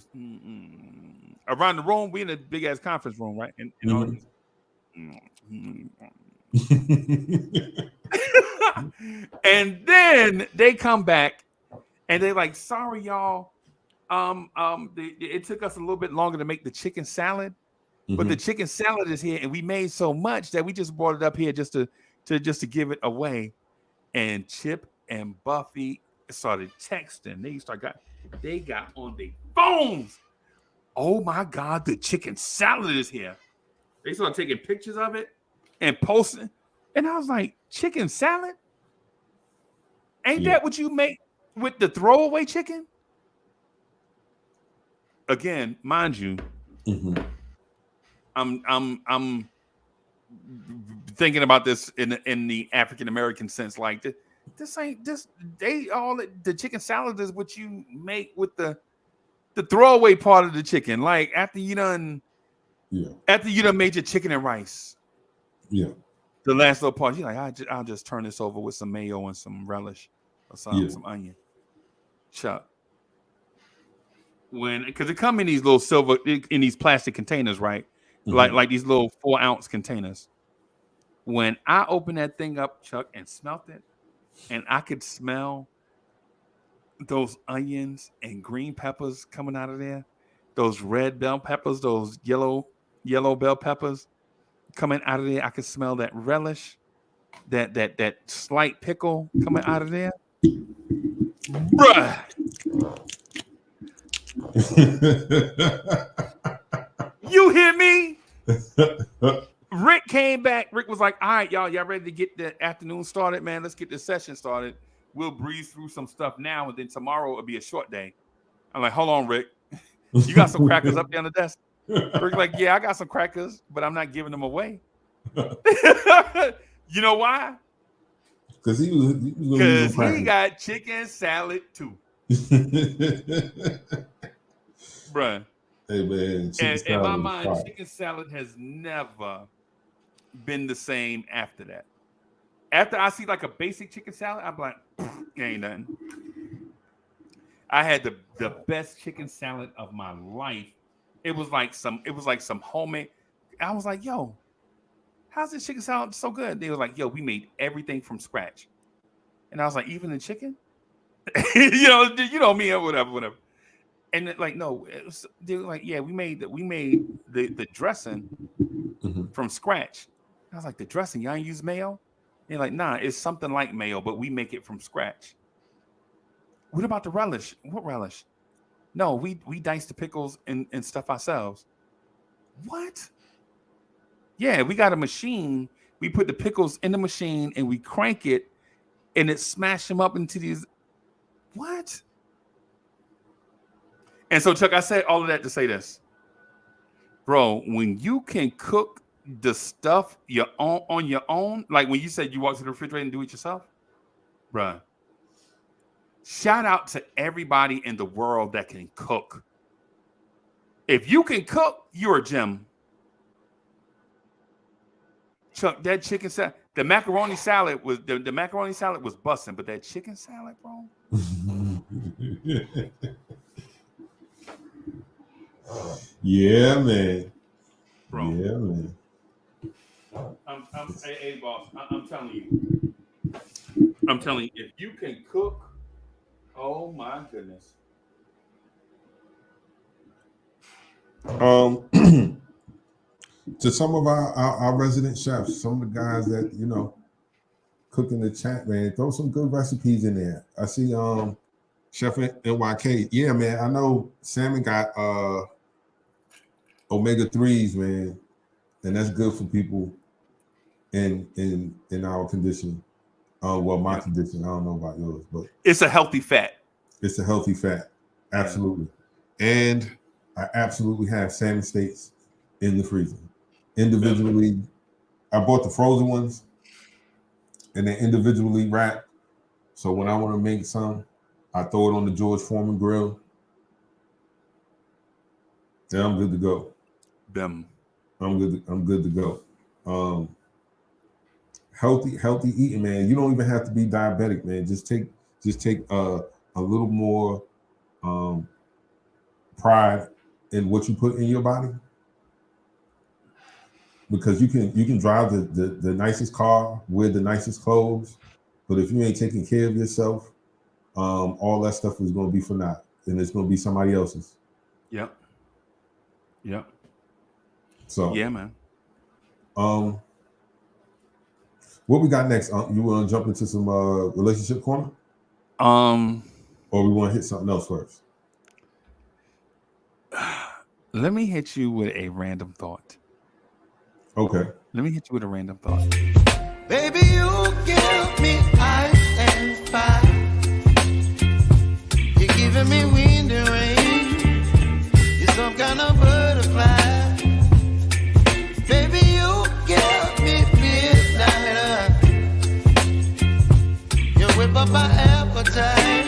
around the room. We in a big ass conference room, right? And all this. And then they come back and they're like, sorry, y'all. It took us a little bit longer to make the chicken salad, but the chicken salad is here, and we made so much that we just brought it up here just to give it away. And Chip and Buffy started texting. They got on their phones. Oh my God, the chicken salad is here. They started taking pictures of it and posting. And I was like, chicken salad? Ain't that what you make with the throwaway chicken? Again, mind you, I'm thinking about this in the African American sense. Like this ain't this. The chicken salad is what you make with the throwaway part of the chicken. Like after you done made your chicken and rice. Yeah. The last little part, you're like, I'll just turn this over with some mayo and some relish or some onion. Chuck. Because it come in these little silver, in these plastic containers, right? Like these little 4-ounce containers. When I opened that thing up, Chuck, and smelt it, and I could smell those onions and green peppers coming out of there, those red bell peppers, those yellow bell peppers coming out of there. I could smell that relish, that slight pickle coming out of there. Bruh. You hear me? Rick came back. Rick was like, all right, y'all ready to get the afternoon started, man? Let's get the session started. We'll breeze through some stuff now, and then tomorrow it'll be a short day. I'm like, hold on, Rick. You got some crackers up there on the desk? Rick's like, yeah, I got some crackers, but I'm not giving them away. You know why? Because he got chicken salad too. Bruh. Hey man, in my mind, chicken salad has never been the same after that. After I see like a basic chicken salad, I'm like, ain't nothing. I had the best chicken salad of my life. It was like some homemade. I was like, yo, how's this chicken salad so good? They were like, yo, we made everything from scratch. And I was like, even the chicken? you know me or whatever. And like, no, they were like, yeah, we made the dressing from scratch. I was like, the dressing, y'all ain't use mayo? They're like, nah, it's something like mayo, but we make it from scratch. What about the relish? What relish? No, we dice the pickles and stuff ourselves. What? Yeah, we got a machine. We put the pickles in the machine and we crank it and it smash them up into these. What? And so, Chuck, I said all of that to say this. Bro, when you can cook the stuff on your own, like when you said you walk to the refrigerator and do it yourself, bro, shout out to everybody in the world that can cook. If you can cook, you're a gem. Chuck, that chicken salad, the macaroni salad was busting, but that chicken salad, bro. Yeah, man. Bro. Yeah, man. Hey, boss. I'm telling you, if you can cook, oh my goodness. To some of our resident chefs, some of the guys that cook in the chat, man, throw some good recipes in there. I see Chef NYK. Yeah, man, I know salmon got omega-3s, man, and that's good for people in our condition. Well, my condition, I don't know about yours, but it's a healthy fat. It's a healthy fat, absolutely. Yeah. And I absolutely have salmon steaks in the freezer individually. I bought the frozen ones, and they're individually wrapped. So when I want to make some, I throw it on the George Foreman grill. Then I'm good to go. I'm good to go. Healthy eating, man. You don't even have to be diabetic, man. Just take a little more pride in what you put in your body, because you can drive the nicest car, wear the nicest clothes, but if you ain't taking care of yourself, all that stuff is going to be for naught, and it's going to be somebody else's. Yep. So yeah, man. What we got next? You want to jump into some relationship corner? Or we want to hit something else first? Let me hit you with a random thought. Okay. Let me hit you with a random thought. Baby, you give me ice and fire. You're giving me wind and rain. You're some kind of butterfly. Baby, you give me midnight. You whip up my appetite.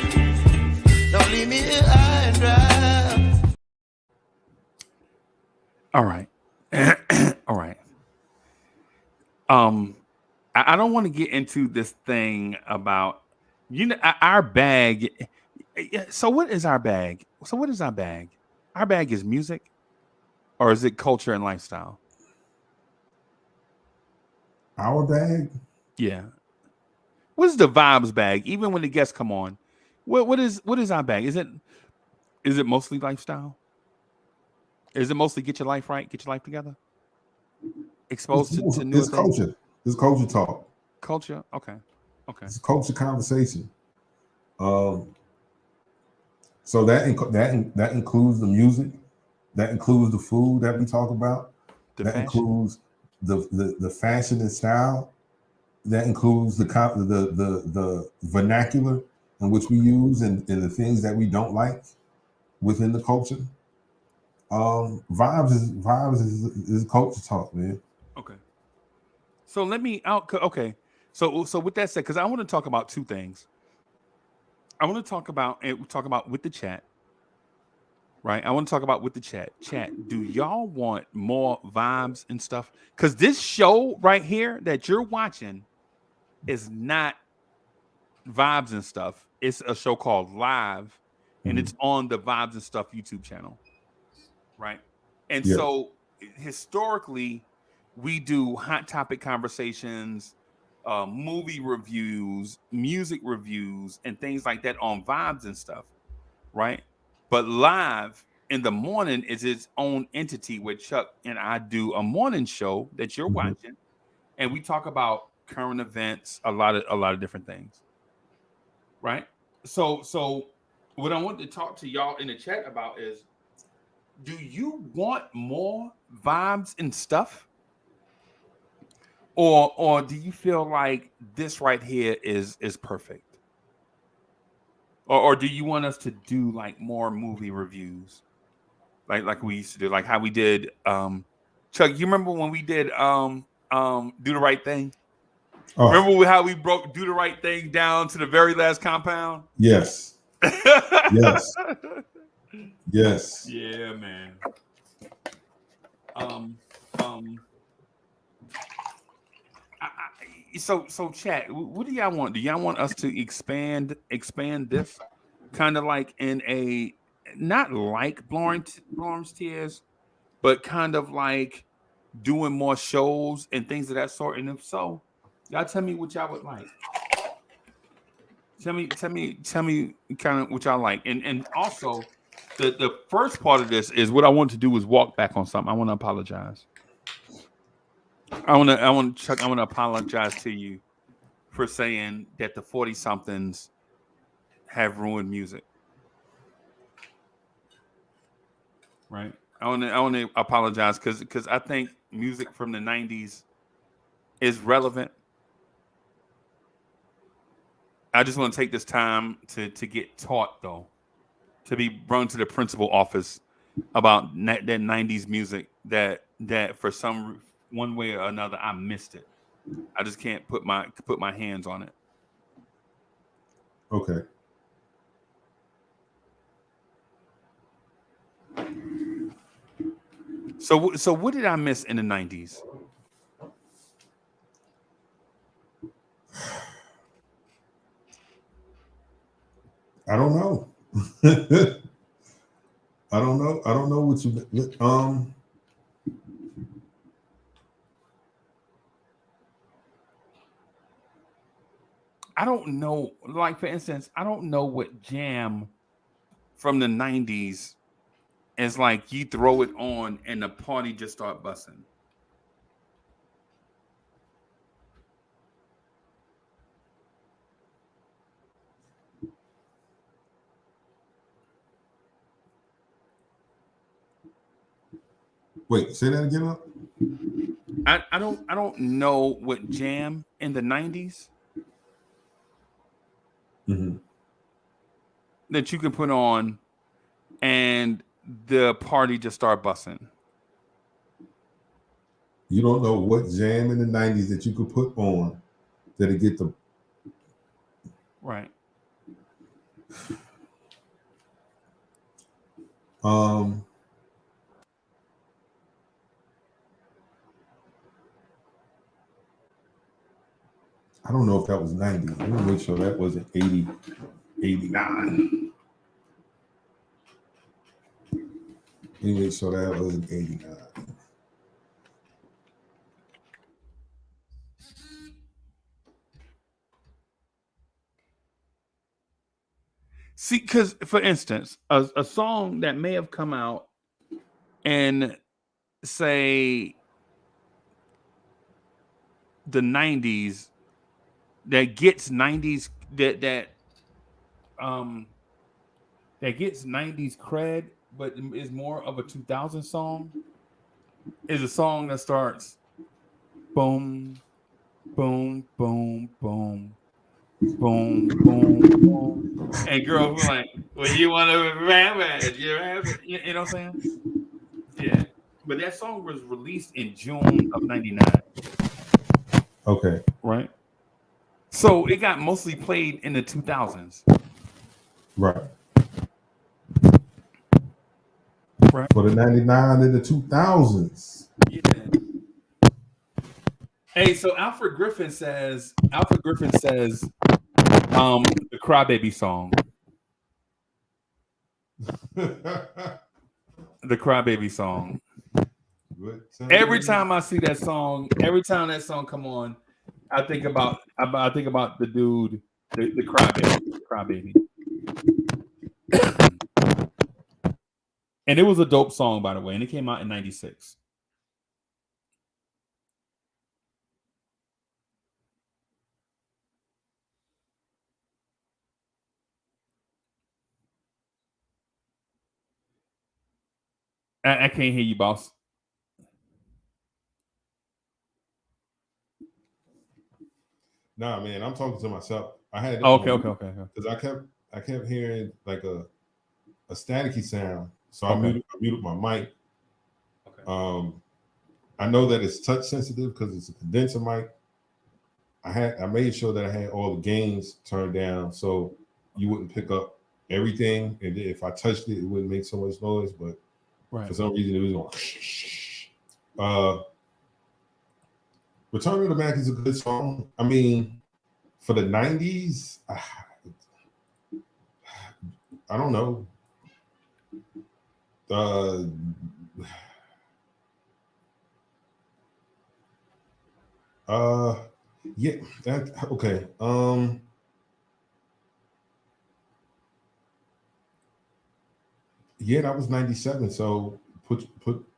Don't leave me here high and dry. All right. All right. I don't want to get into this thing about, our bag. So what is our bag? Our bag is music, or is it culture and lifestyle? Our bag? Yeah. What is the vibes bag? Even when the guests come on, what is our bag? Is it mostly lifestyle? Is it mostly get your life right, get your life together? Exposed to new things? Culture. It's culture talk. Culture? Okay. It's a culture conversation. So that includes the music, that includes the food that we talk about, includes the fashion and style, that includes the vernacular in which we use and the things that we don't like within the culture. Vibes is culture talk, man. Okay. So let me out. Okay. So with that said, because I want to talk about two things. I want to talk about with the chat. Right. I want to talk about with the chat. Chat, do y'all want more vibes and stuff? Because this show right here that you're watching is not vibes and stuff. It's a show called Live, and it's on the Vibes and Stuff YouTube channel. Right. And so historically, we do hot topic conversations, movie reviews, music reviews, and things like that on Vibes and stuff, right? But Live in the morning is its own entity where Chuck and I do a morning show that you're watching, and we talk about current events, a lot of different things, right? So what I want to talk to y'all in the chat about is, do you want more vibes and stuff? Or do you feel like this right here is perfect? Or do you want us to do like more movie reviews? Like we used to do, like how we did Chuck, you remember when we did Do the Right Thing? Oh. Remember how we broke Do the Right Thing down to the very last compound? Yes. Yes. Yes. Yeah, man. So chat, what do y'all want? Do y'all want us to expand this kind of like in a, not like Blorm's Tears, but kind of like doing more shows and things of that sort? And if so, y'all tell me what y'all would like. Tell me kind of what y'all like. And also the first part of this is what I want to do is walk back on something. I want to apologize. I want to apologize to you for saying that the 40 somethings have ruined music. Right? I want to apologize because I think music from the 90s is relevant. I just want to take this time to get taught, though, to be run to the principal office about that 90s music that for some one way or another I missed it. I just can't put my hands on it. Okay. So what did I miss in the 90s? I don't know. I don't know. I don't know what you I don't know. Like, for instance, I don't know what jam from the 90s is like you throw it on and the party just start busting. Wait, say that again up? I don't know what jam in the 90s that you can put on and the party just start busting. You don't know what jam in the 90s that you could put on that'll get the right. I don't know if that was 90. Let me make sure that wasn't 80, 89. Let me make sure that wasn't 89. See, because for instance, a song that may have come out in, say, the 90s that gets 90s that gets 90s cred, but is more of a 2000 song, is a song that starts boom, boom, boom, boom, boom, boom, boom. And girls were like, well, you want to rap it? You know what I'm saying? Yeah. But that song was released in June of 99. Okay. Right. So it got mostly played in the 2000s. Right. Right. For the 99 and the 2000s. Yeah. Hey, so Alfred Griffin says the Crybaby song. The Crybaby song. Every time I see that song, every time that song come on, I think about the dude, the Crybaby. And it was a dope song, by the way, and it came out in 96. I can't hear you, boss. Nah, man, I'm talking to myself. I had Okay. Because I kept hearing like a staticky sound, so Okay. I muted my mic. Okay. I know that it's touch sensitive because it's a condenser mic. I made sure that I had all the gains turned down so you wouldn't pick up everything, and if I touched it, it wouldn't make so much noise. But for some reason, it was going. Return of the Mac is a good song. I mean, for the 90s, I don't know. Yeah, that okay. Yeah, that was 97. So put put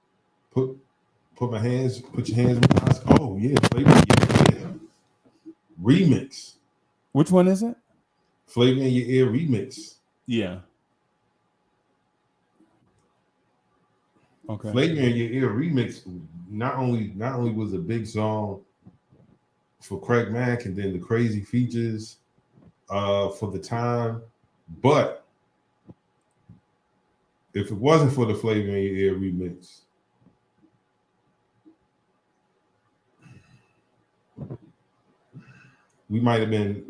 your hands in my eyes. Oh yeah, Flavor, yeah. Remix. Which one is it? Flavor in Your Ear remix. Yeah. Okay. Flavor in Your Ear remix not only was a big song for Craig Mack and then the crazy features for the time, but if it wasn't for the Flavor in Your Ear remix, we might have been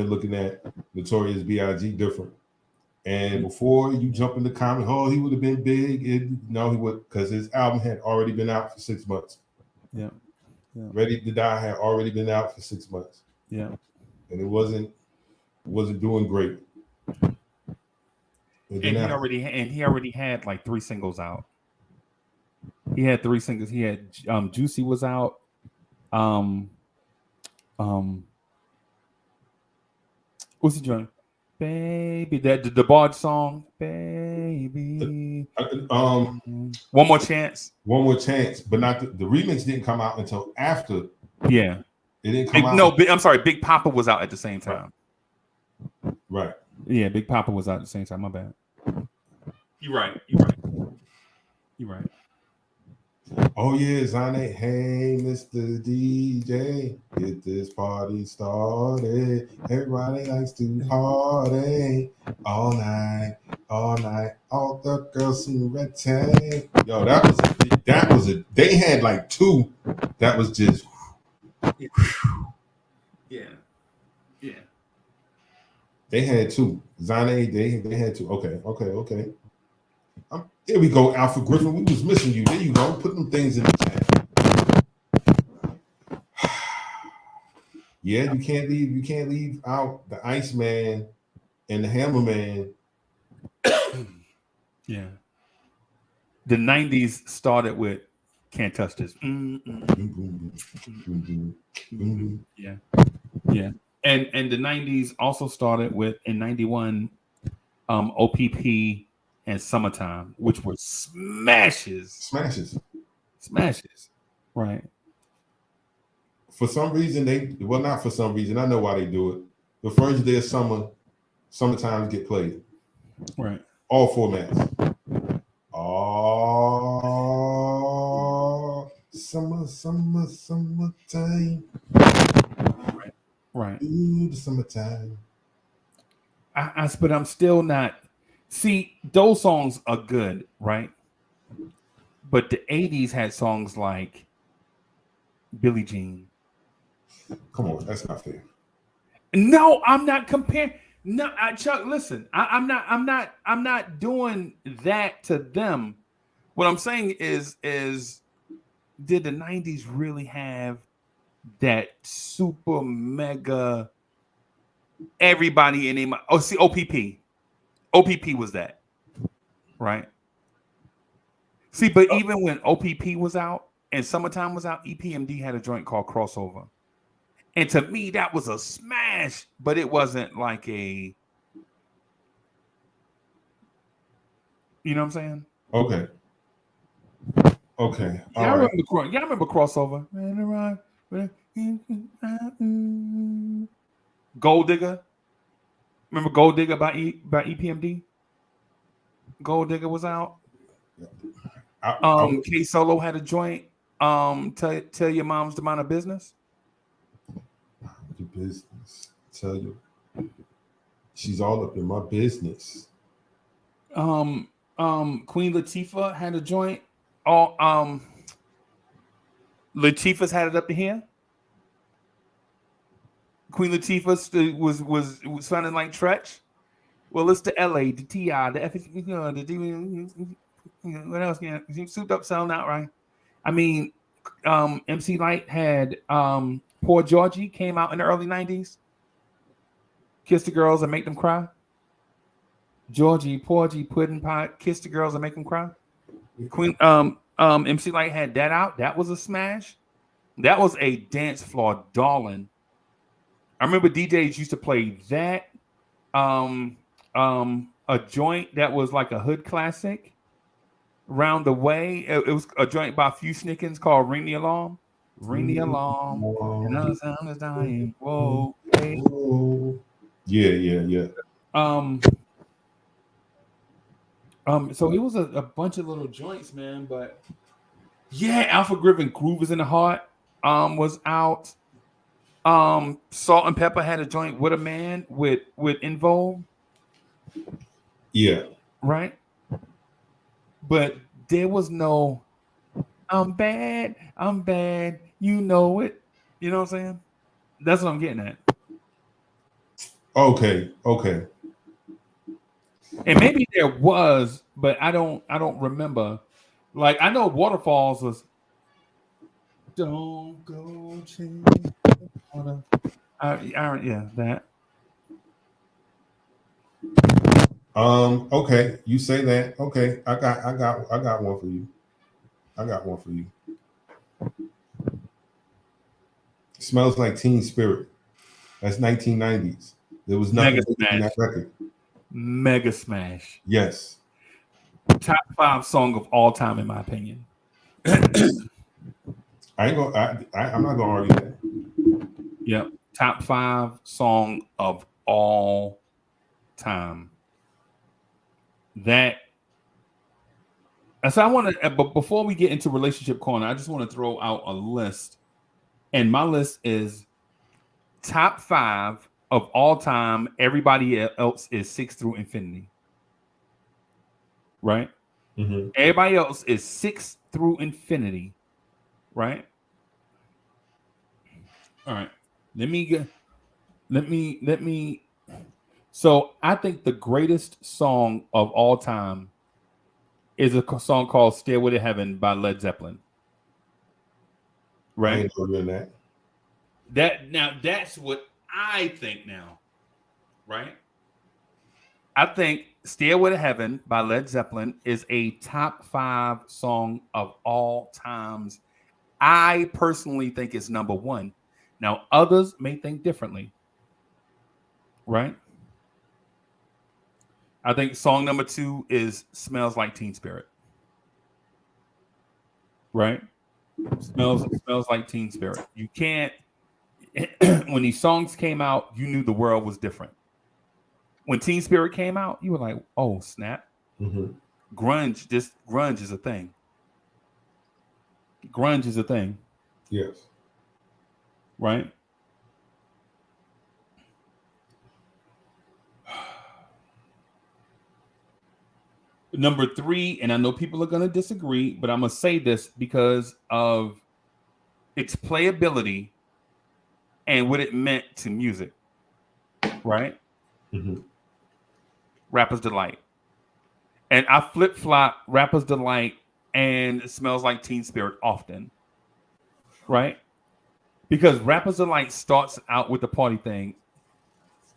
looking at Notorious B.I.G. different. And before you jump in the comment, oh, he would have been big. No, he would, because his album had already been out for 6 months. Yeah. Ready to Die had already been out for 6 months. Yeah. And it wasn't doing great. And he already had like 3 singles out. He had 3 singles. He had Juicy was out. What's the joint? Baby, that the Bard song, baby. One More Chance. One More Chance, but not the remix didn't come out until after. Yeah, it didn't come out. No, I'm sorry. Big Papa was out at the same time. Right. Yeah, Big Papa was out at the same time. My bad. You're right. Oh yeah, Zane. Hey, Mr. DJ, get this party started. Everybody likes to party all night. All the girls seem ready. Yo, that was a. They had like 2. That was just. Yeah. They had 2. Zane, they had 2. Okay. Here we go, Alpha Griffin. We was missing you. There you go. Put them things in the chat. Yeah, you can't leave out the Iceman and the Hammerman. Yeah. The 90s started with Can't Touch This. Yeah. And the 90s also started with in 91 OPP and Summertime, which were smashes. Right. For some reason not for some reason, I know why they do it. The first day of summertime get played. Right. All formats. Oh, summertime. Right. Ooh, the summertime. But I'm still not. See, those songs are good, right? But the 80s had songs like Billie Jean. Come on, that's not fair. No, I'm not comparing. No, Chuck, listen, I'm not doing that to them. What I'm saying is did the 90s really have that super mega everybody in my OPP? OPP was that, right? See, but even when OPP was out and Summertime was out, EPMD had a joint called Crossover. And to me, that was a smash, but it wasn't like a, you know what I'm saying? Okay. Y'all remember Crossover? Gold Digger. Remember Gold Digger by EPMD? Gold Digger was out. K Solo had a joint. Tell your mom's to mind her business. Your business. Tell you. She's all up in my business. Queen Latifah had a joint. Latifah's had it up to here. Queen Latifah was sounding like Tretch. Well, it's the LA, the TI, the F, what else? Souped up sound out right. I mean, MC Lyte had Poor Georgie came out in the early 90s. Kiss the girls and make them cry. Georgie, Porgy, Pudding Pie, Kiss the girls and make them cry. Queen MC Lyte had that out. That was a smash. That was a dance floor darling. I remember DJs used to play that. A joint that was like a hood classic. Round the Way. It was a joint by Fushnikins called Ring the Alarm. Ring the alarm. Another sound is dying. Whoa. Hey. Yeah. So it was a bunch of little joints, man. But yeah, Alpha Griffin Groove is in the Heart was out. Salt and Pepper had a joint with a man with Invo. Yeah. Right? But there was no I'm bad, you know it. You know what I'm saying? That's what I'm getting at. Okay. And maybe there was, but I don't remember. Like I know Waterfalls was don't go change water. Yeah, that. Okay, you say that. Okay, I got one for you. Smells Like Teen Spirit. That's 1990s. There was nothing in that record. Mega smash. Yes. Top 5 song of all time, in my opinion. I'm not gonna argue that. Yep. Top 5 song of all time. That. So I want to, but before we get into relationship corner, I just want to throw out a list, and my list is top 5 of all time. Everybody else is 6 through infinity, right? Mm-hmm. Everybody else is 6 through infinity, right? All right. Let me. So I think the greatest song of all time is a song called "Stairway to Heaven" by Led Zeppelin. Right. I ain't doing that. That's what I think now. Right. I think "Stairway to Heaven" by Led Zeppelin is a top 5 song of all times. I personally think it's number 1. Now, others may think differently. Right. I think song number 2 is "Smells Like Teen Spirit." Right? Smells like Teen Spirit. You can't. When these songs came out, you knew the world was different. When Teen Spirit came out, you were like, "Oh snap!" Mm-hmm. Grunge is a thing. Grunge is a thing. Yes. Right? Number 3, and I know people are going to disagree, but I'm going to say this because of its playability and what it meant to music, right? Mm-hmm. Rapper's Delight. And I flip-flop Rapper's Delight and it Smells Like Teen Spirit often, right? Because Rapper's Delight starts out with the party thing.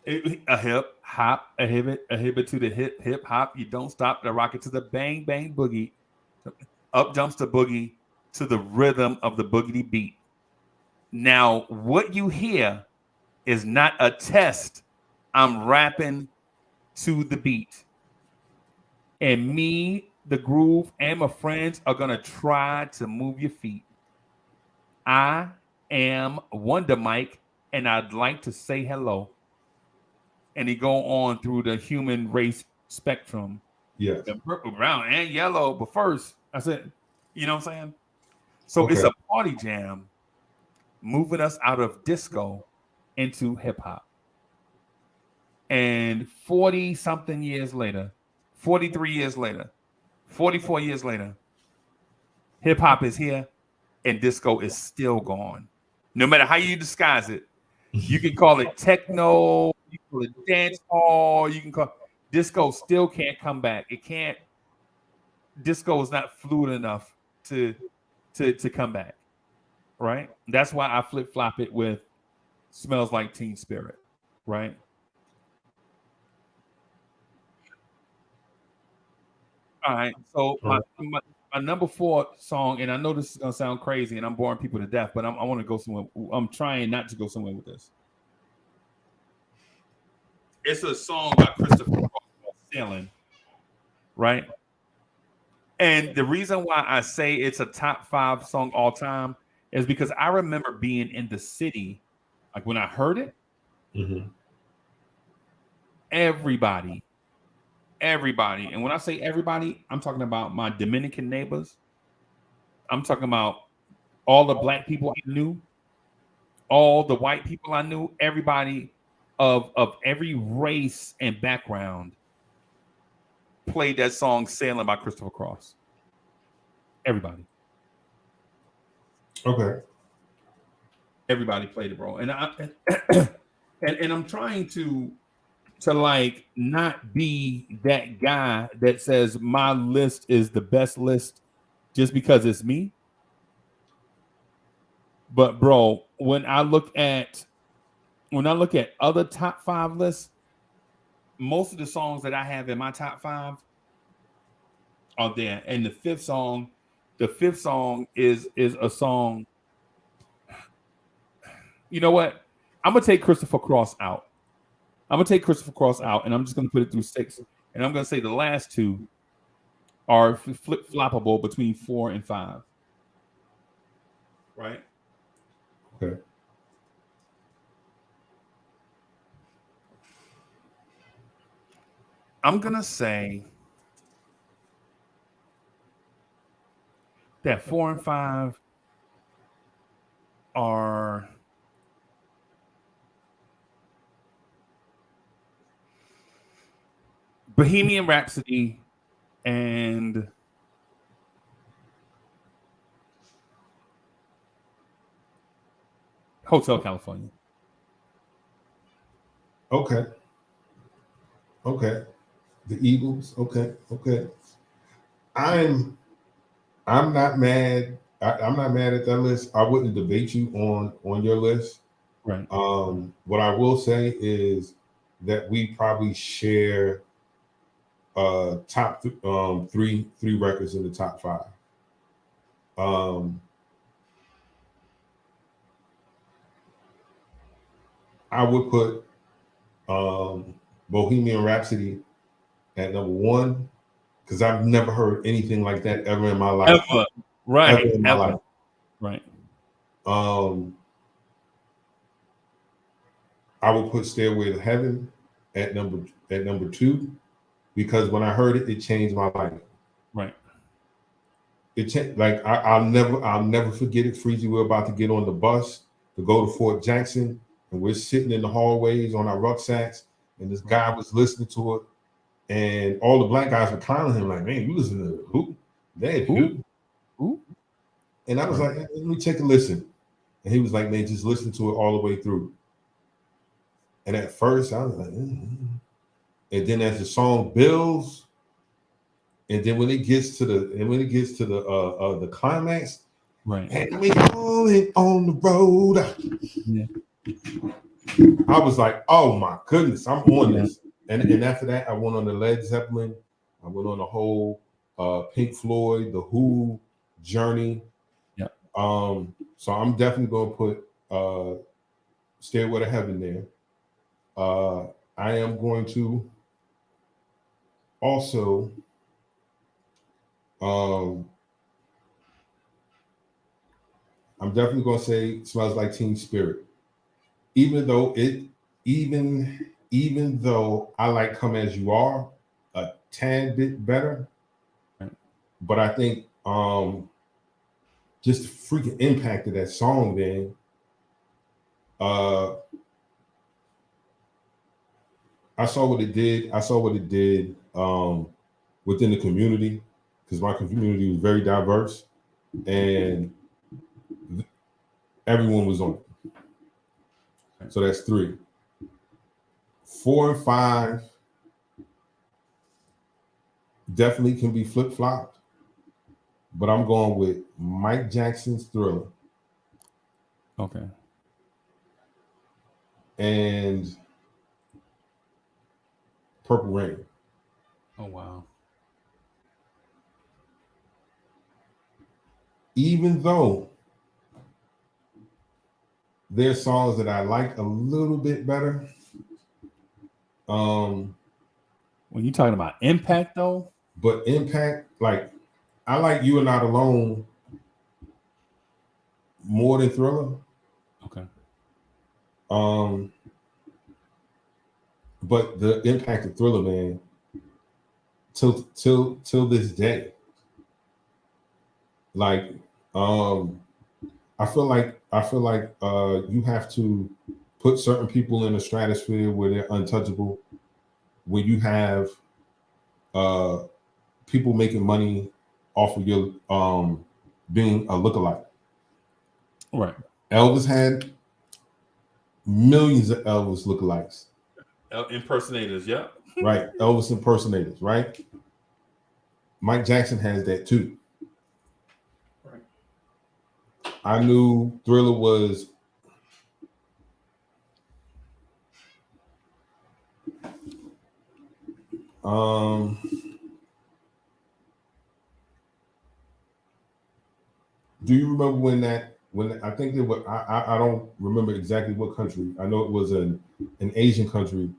A hip hop, a hip to the hip hop. You don't stop the rocket to the bang bang boogie. Up jumps the boogie to the rhythm of the boogity beat. Now, what you hear is not a test. I'm rapping to the beat, and me, the groove, and my friends are gonna try to move your feet. I am Wonder Mike, and I'd like to say hello. And he go on through the human race spectrum. Yes. The purple, brown, and yellow. But first, I said, you know what I'm saying? So It's a party jam moving us out of disco into hip hop. And 40-something years later, 43 years later, 44 years later, hip hop is here and disco is still gone. No matter how you disguise it, you can call it techno, you can call it dance hall, you can call disco still can't come back. It can't. Disco is not fluid enough to come back. Right? That's why I flip-flop it with Smells Like Teen Spirit. Right? All right. So my number 4 song, and I know this is gonna sound crazy, and I'm boring people to death, but I want to go somewhere. I'm trying not to go somewhere with this. It's a song by Christopher Cross called "Sailing," right? And the reason why I say it's a top 5 song all time is because I remember being in the city, like when I heard it, Mhm. everybody, and when I say everybody, I'm talking about my Dominican neighbors. I'm talking about all the black people I knew, all the white people I knew, everybody of every race and background played that song "Sailing" by Christopher Cross. Everybody. Okay. Everybody played it, bro. And and I'm trying to like not be that guy that says my list is the best list just because it's me. But bro, when I look at other top 5 lists, most of the songs that I have in my top 5 are there. And the fifth song is a song. You know what? I'm gonna take Christopher Cross out. And I'm just gonna put it through 6. And I'm gonna say the last 2 are flip floppable between 4 and 5. Right? Okay. I'm gonna say that 4 and 5 are Bohemian Rhapsody and Hotel California. Okay. Okay. The Eagles. Okay. Okay. I'm I'm not mad. I'm not mad at that list. I wouldn't debate you on your list. Right. What I will say is that we probably share three records in the top 5. Um, I would put Bohemian Rhapsody at number 1 because I've never heard anything like that ever in my life. Ever. Right. Ever in my life. Right. I would put Stairway to Heaven at number 2 because when I heard it, it changed my life. Right. Like I'll never forget it. Freezy, we're about to get on the bus to go to Fort Jackson, and we're sitting in the hallways on our rucksacks, and this guy was listening to it, and all the black guys were clowning him like, "Man, you listen to who? That who?" Who? And I was like, "Let me take a listen." And he was like, "Man, just listen to it all the way through." And at first, I was like, and then as the song builds, and then when it gets to the climax, right, and we going on the road. Yeah. I was like, oh my goodness, I'm on this. And after that, I went on the Led Zeppelin. I went on the whole Pink Floyd, the Who, Journey. Yeah. So I'm definitely gonna put Stairway to Heaven there. I am going to also I'm definitely gonna say Smells Like Teen Spirit. Even though I like Come As You Are a tad bit better, but I think just the freaking impact of that song, man. I saw what it did. Within the community, because my community was very diverse, and everyone was on it. So that's 3. 4 and 5 definitely can be flip-flopped, but I'm going with Mike Jackson's Thriller. Okay. And Purple Rain. Oh wow. even though there's songs that I like a little bit better. When you talking about impact, though, But impact, like I like You Are Not Alone more than Thriller. okay, But the impact of Thriller, man, till this day, like I feel like you have to put certain people in a stratosphere where they're untouchable. When you have people making money off of your being a lookalike. right? Elvis had millions of Elvis lookalikes. Impersonators, yeah. Right? Elvis impersonators, right? Mike Jackson has that too. Right. I knew Thriller was do you remember when I think it was I don't remember exactly what country. I know it was an Asian country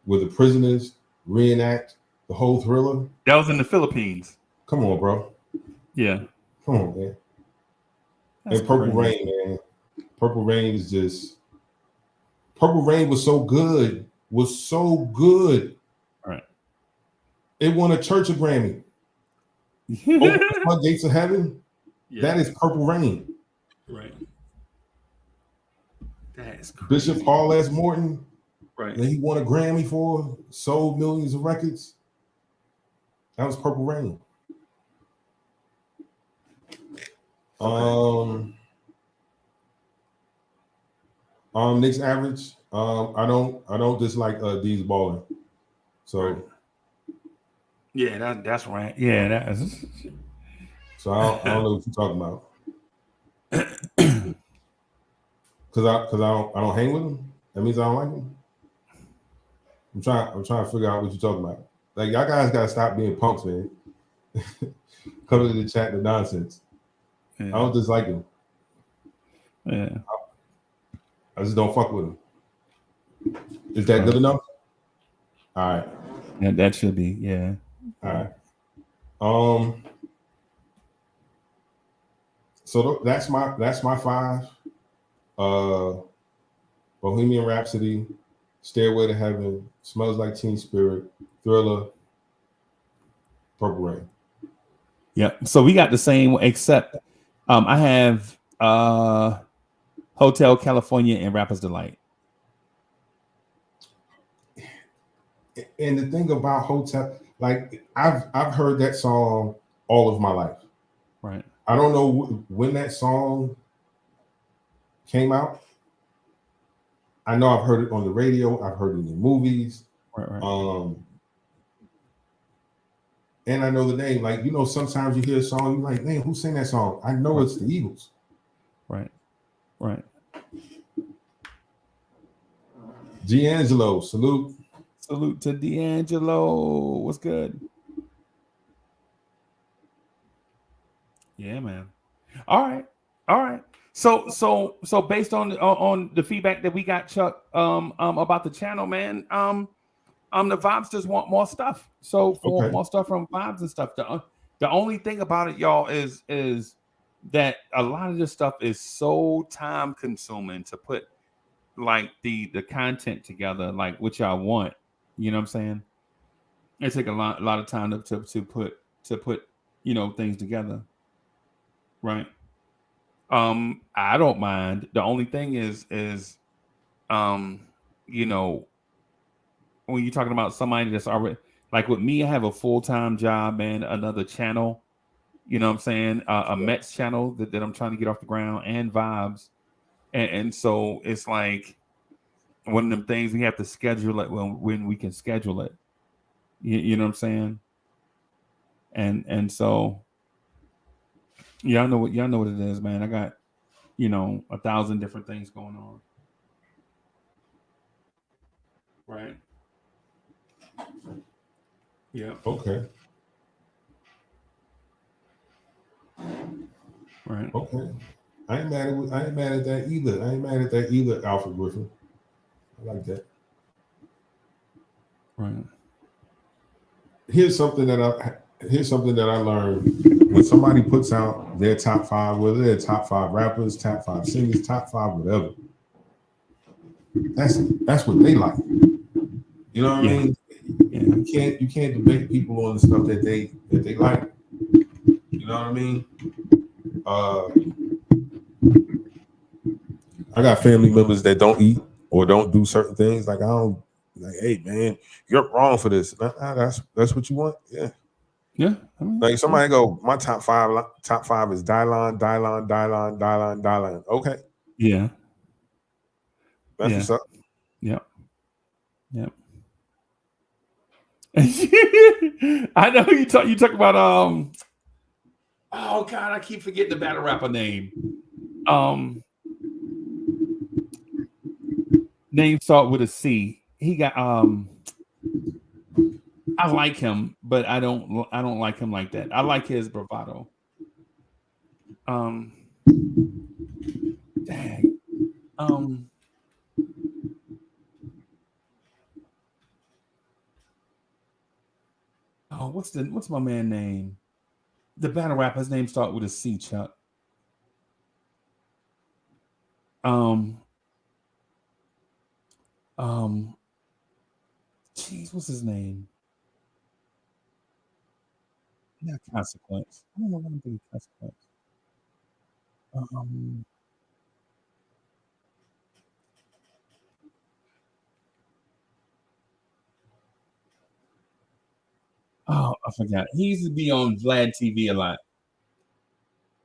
where the prisoners reenact the whole Thriller. That was in the Philippines. Come on, bro. Yeah. Come on, man. That's And Purple crazy. Rain, man. Purple Rain is just Purple Rain was so good. Was so good. Right. It won a Church of Grammy. Open the Floodgates of Heaven. Yeah. That is Purple Rain. Right. That is crazy. Bishop Paul S. Morton. Right. That he won a Grammy for, sold millions of records. That was Purple Rain. Nick's Average. I don't dislike D's Balling. So right. Yeah, that's right. Yeah, that is. So I don't know what you're talking about. Cause I don't hang with him. That means I don't like him. I'm trying to figure out what you're talking about. Like y'all guys gotta stop being punks, man. Coming to the chat with nonsense. Yeah. I don't dislike him. Yeah. I just don't fuck with him. Is that good enough? All right. Yeah, that should be. Yeah. All right. So that's my 5. Bohemian Rhapsody, Stairway to Heaven, Smells Like Teen Spirit, Thriller, Purple Rain. Yep. So we got the same, except I have Hotel California and Rapper's Delight. And the thing about Hotel, like I've heard that song all of my life. Right. I don't know when that song came out. I know I've heard it on the radio. I've heard it in the movies. Right. And I know the name. Like, sometimes you hear a song, you're like, man, who sang that song? I know it's the Eagles. Right. D'Angelo, salute. Salute to D'Angelo. What's good? Yeah, man. All right. So based on the feedback that we got, Chuck, about the channel, man, the Vibes just want more stuff. So for more stuff from Vibes and stuff. The only thing about it, y'all, is that a lot of this stuff is so time consuming to put like the content together, like what y'all want. You know what I'm saying? It take a lot of time to put things together. Right. I don't mind. The only thing is when you're talking about somebody that's already, like with me, I have a full-time job and another channel, you know what I'm saying? A Mets channel that I'm trying to get off the ground, and Vibes. And so it's like one of them things we have to schedule it when we can schedule it. You know what I'm saying? And so y'all know what it is, man. I got 1,000 different things going on. Right. Yeah. Okay. Right. Okay. I ain't mad at that either. Alfred Griffin. I like that. Right. Here's something that I learned when somebody puts out their top 5, whether they're top 5 rappers, top 5 singers, top 5 whatever. That's what they like. You know what I mean? Yeah. You can't debate people on the stuff that they like. You know what I mean? I got family members that don't eat or don't do certain things. Like I don't like, hey man, you're wrong for this. Nah, that's what you want. Yeah. Yeah. I mean, Like somebody go, my top five is Dylon. Okay. Yeah. That's what's up. Yep. Yep. I know you talk about oh god, I keep forgetting the battle rapper name. Name start with a C. He got I like him, but I don't like him like that. I like his bravado. Dang. Oh, what's my man name? The battle rapper's name start with a C, Chuck. Jeez, what's his name? Not Consequence. I don't know what I'm thinking. Consequence. Oh, I forgot. He used to be on Vlad TV a lot.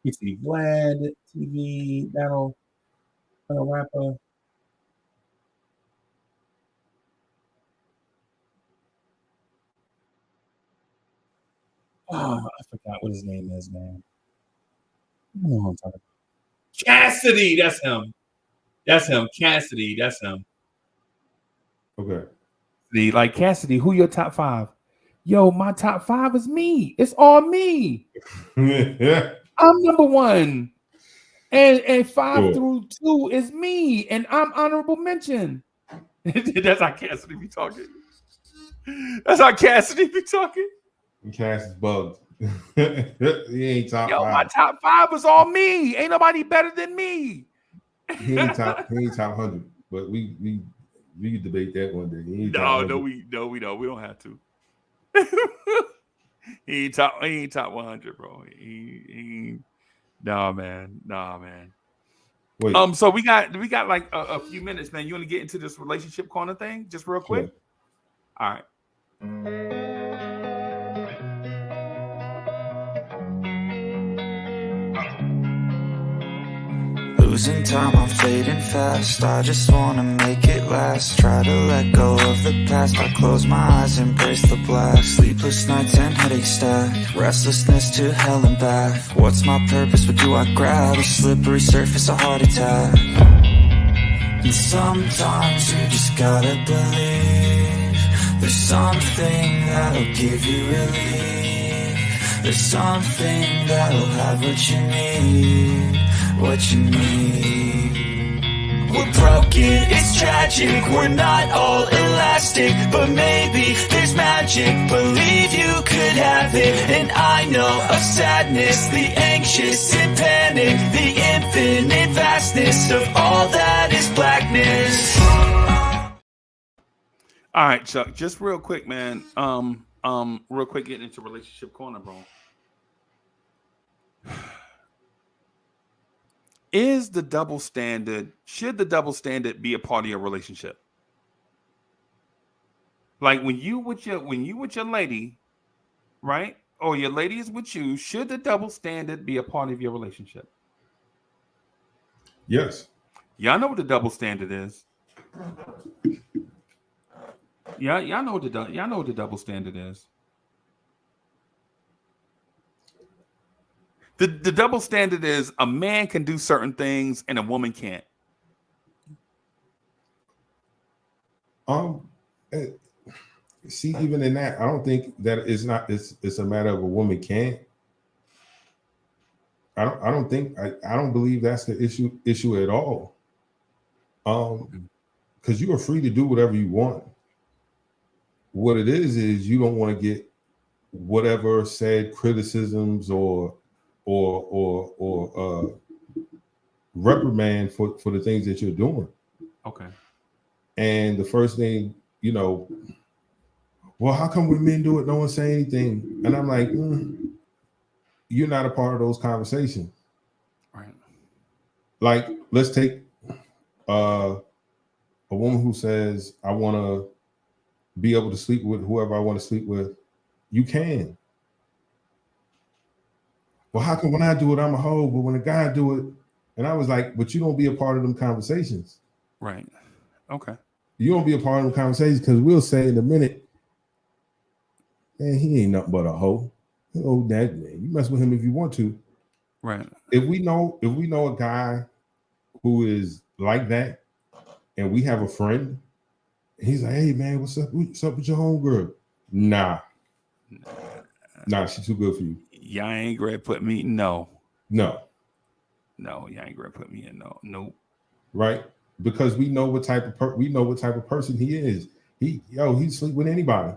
You see Vlad TV, battle rapper. Oh, I forgot what his name is, man. I don't know what I'm talking about. Cassidy, that's him. Cassidy, that's him. Okay. Like Cassidy, who your top 5? Yo, my top 5 is me. It's all me. I'm number 1. And 5 through 2 is me. And I'm honorable mention. That's how Cassidy be talking. Cass is bugged. He ain't top 5. My top 5 is all me. Ain't nobody better than me. He ain't top 100. But we can debate that one day. We don't. We don't have to. he ain't top 100, bro. He nah, man. Wait. So we got like a few minutes, man. You want to get into this relationship corner thing just real quick? Sure. All right. Losing time, I'm fading fast. I just wanna make it last. Try to let go of the past. I close my eyes, embrace the blast. Sleepless nights and headaches stack. Restlessness to hell and back. What's my purpose? What do I grab? A slippery surface, a heart attack. And sometimes you just gotta believe there's something that'll give you relief. There's something that'll have what you need. What you need. We're broken, it's tragic. We're not all elastic, but maybe there's magic. Believe you could have it. And I know of sadness, the anxious and panic, the infinite vastness of all that is blackness. All right, Chuck, just real quick, man. Real quick, getting into relationship corner, bro. Should the double standard be a part of your relationship? Like when you with your lady, right? Or your lady is with you, should the double standard be a part of your relationship? Yes. Y'all know what the double standard is. Yeah, y'all know what the double standard is. The double standard is a man can do certain things and a woman can't. See, even in that, I don't think that it's a matter of a woman can't. I don't think I don't believe that's the issue at all. Because you are free to do whatever you want. What it is you don't want to get whatever said criticisms or reprimand for the things that you're doing. Okay. And the first thing, you know, well, how come when men do it, no one say anything? And I'm like, you're not a part of those conversations. Right. Like, let's take a woman who says, I want to be able to sleep with whoever I want to sleep with. You can. Well, how come when I do it, I'm a hoe, but when a guy do it, and I was like, but you don't be a part of them conversations. Right. Okay. You don't be a part of them conversations because we'll say in a minute, man, he ain't nothing but a hoe. Oh, that man, you mess with him if you want to. Right. If we know a guy who is like that, and we have a friend, he's like, hey man, what's up? What's up with your homegirl? Nah, she's too good for you. Y'all ain't gonna put me no. No, y'all ain't gonna put me in nope. Right? Because we know what type of person he is. He sleep with anybody.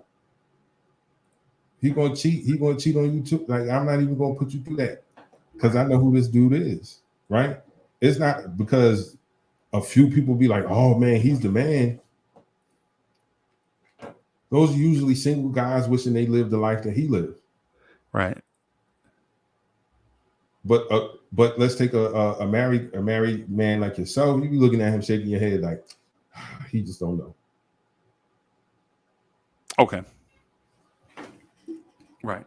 He gonna cheat on you too. Like, I'm not even gonna put you through that because I know who this dude is, right? It's not because a few people be like, oh man, he's the man. Those are usually single guys wishing they lived the life that he lived. Right. But let's take a married man like yourself. You be looking at him shaking your head like, he just don't know. Okay. Right.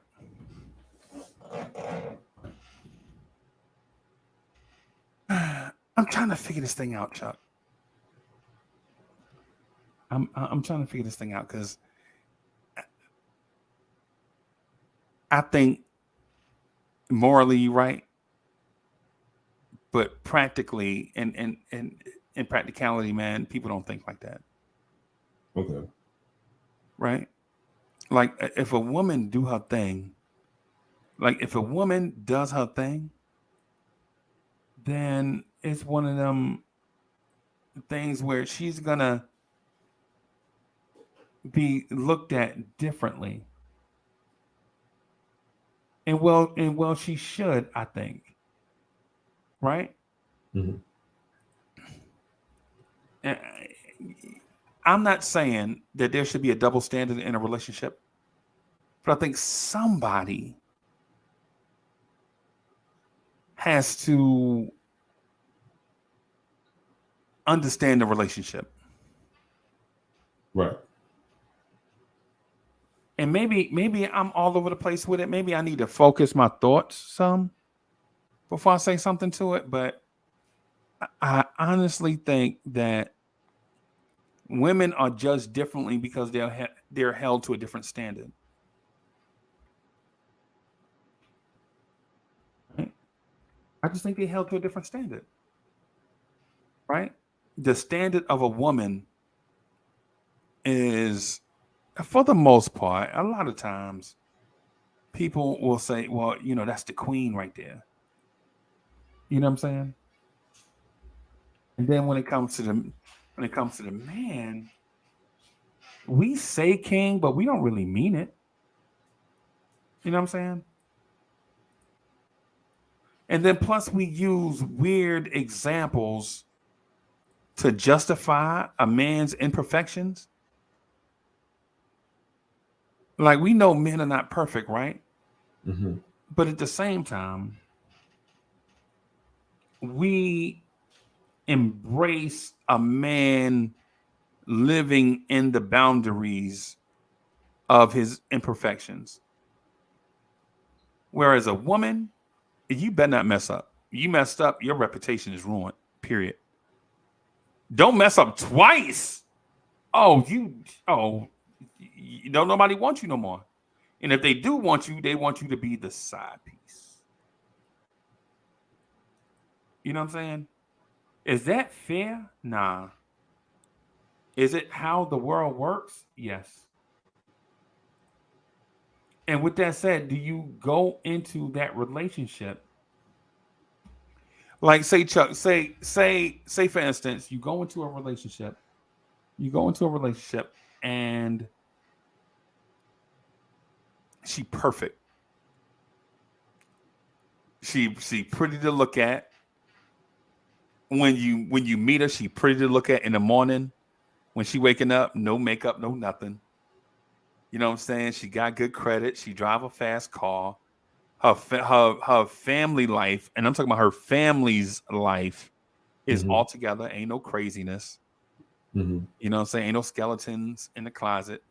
I'm trying to figure this thing out, Chuck. I'm trying to figure this thing out because I think morally you're right, but practically and in practicality, man, people don't think like that. Okay. Right? Like if a woman do her thing, like if a woman does her thing, then it's one of them things where she's gonna be looked at differently. And well, she should, I think. Right? Mm-hmm. I'm not saying that there should be a double standard in a relationship, but I think somebody has to understand the relationship. Right. And maybe I'm all over the place with it. Maybe I need to focus my thoughts some before I say something to it. But I honestly think that women are judged differently because they're held to a different standard. Right? I just think they're held to a different standard. Right? The standard of a woman is, for the most part, a lot of times people will say, well, you know, that's the queen right there. You know what I'm saying? And then when it comes to the man, we say king, but we don't really mean it. You know what I'm saying? And then plus we use weird examples to justify a man's imperfections. Like, we know men are not perfect, right? Mm-hmm. But at the same time, we embrace a man living in the boundaries of his imperfections. Whereas a woman, you better not mess up. You messed up, your reputation is ruined, period. Don't mess up twice. Don't nobody want you no more. And if they do want you, they want you to be the side piece. You know what I'm saying? Is that fair? Nah. Is it how the world works? Yes. And with that said, do you go into that relationship Like say Chuck, say for instance, you go into a relationship and she perfect. She pretty to look at. When you meet her, she pretty to look at in the morning. When she waking up, no makeup, no nothing. You know what I'm saying? She got good credit. She drive a fast car. Her family life, and I'm talking about her family's life, is all together. Ain't no craziness. Mm-hmm. You know what I'm saying? Ain't no skeletons in the closet.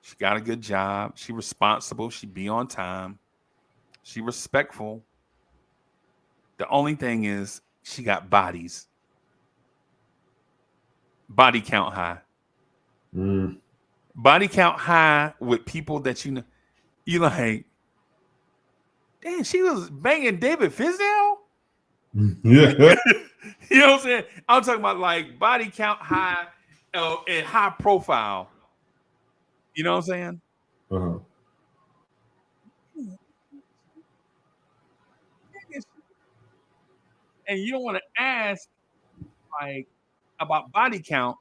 She got a good job. She responsible. She be on time. She respectful. The only thing is she got bodies. Body count high. Mm. Body count high with people that you know. You like, damn, she was banging David Fizdale? Yeah. You know what I'm saying? I'm talking about like body count high and high profile. You know what I'm saying? Uh-huh. And you don't want to ask like about body count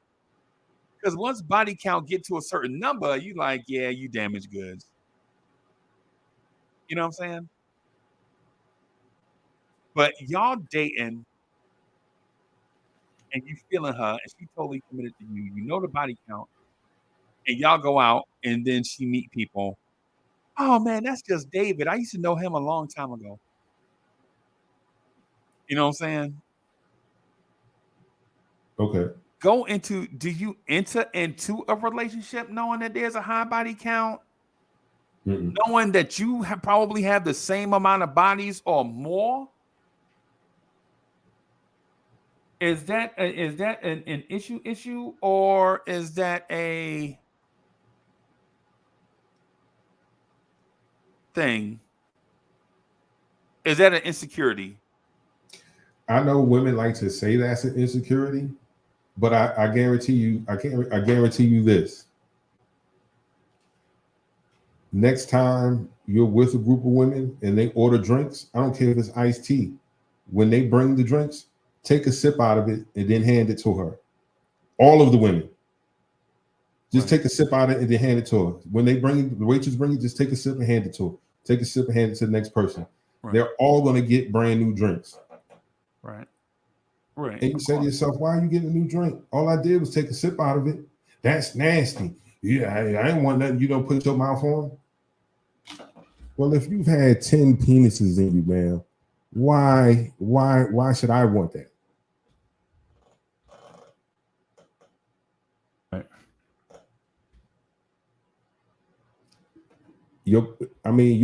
because once body count get to a certain number, you like, yeah, you damaged goods. You know what I'm saying? But y'all dating and you feeling her and she totally committed to you. You know the body count. And y'all go out and then she meet people. Oh man, that's just David. I used to know him a long time ago. You know what I'm saying? Okay. Do you enter into a relationship knowing that there's a high body count? Mm-mm. Knowing that you probably have the same amount of bodies or more? Is that an issue or is that a thing? Is that an insecurity? I know women like to say that's an insecurity, but I guarantee you, I guarantee you this. Next time you're with a group of women and they order drinks, I don't care if it's iced tea. When they bring the drinks, take a sip out of it and then hand it to her. All of the women. Just take a sip out of it and then hand it to her. When they bring it, the waitress bring it, just take a sip and hand it to her. Take a sip and hand it to the next person. Right. They're all going to get brand new drinks. Right. Right. And you say to yourself, why are you getting a new drink? All I did was take a sip out of it. That's nasty. Yeah, I ain't want nothing you don't put your mouth on. Well, if you've had 10 penises in you, man, why should I want that? Right. You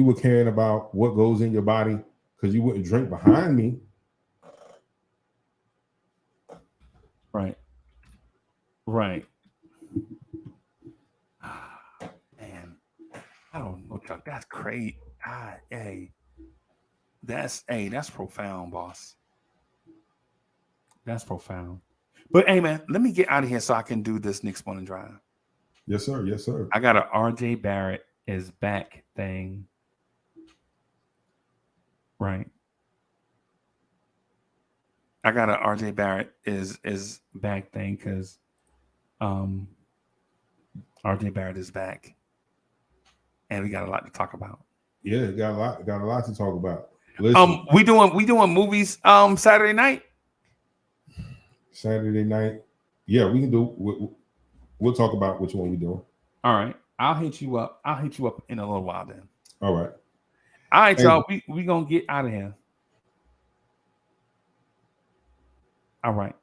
were caring about what goes in your body because you wouldn't drink behind me. Right. Right. Man, I don't know, Chuck. That's crazy. That's profound, boss. That's profound. But hey, man, let me get out of here so I can do this Nick Morning Drive. Yes, sir. Yes, sir. I got a RJ Barrett is back thing. Right. I got a RJ Barrett is back thing because RJ Barrett is back. And we got a lot to talk about. Yeah, got a lot to talk about. Listen, we doing movies Saturday night. Saturday night. Yeah, we can do. We'll talk about which one we doing. All right, I'll hit you up. In a little while then. All right. All right, y'all. We gonna get out of here. All right.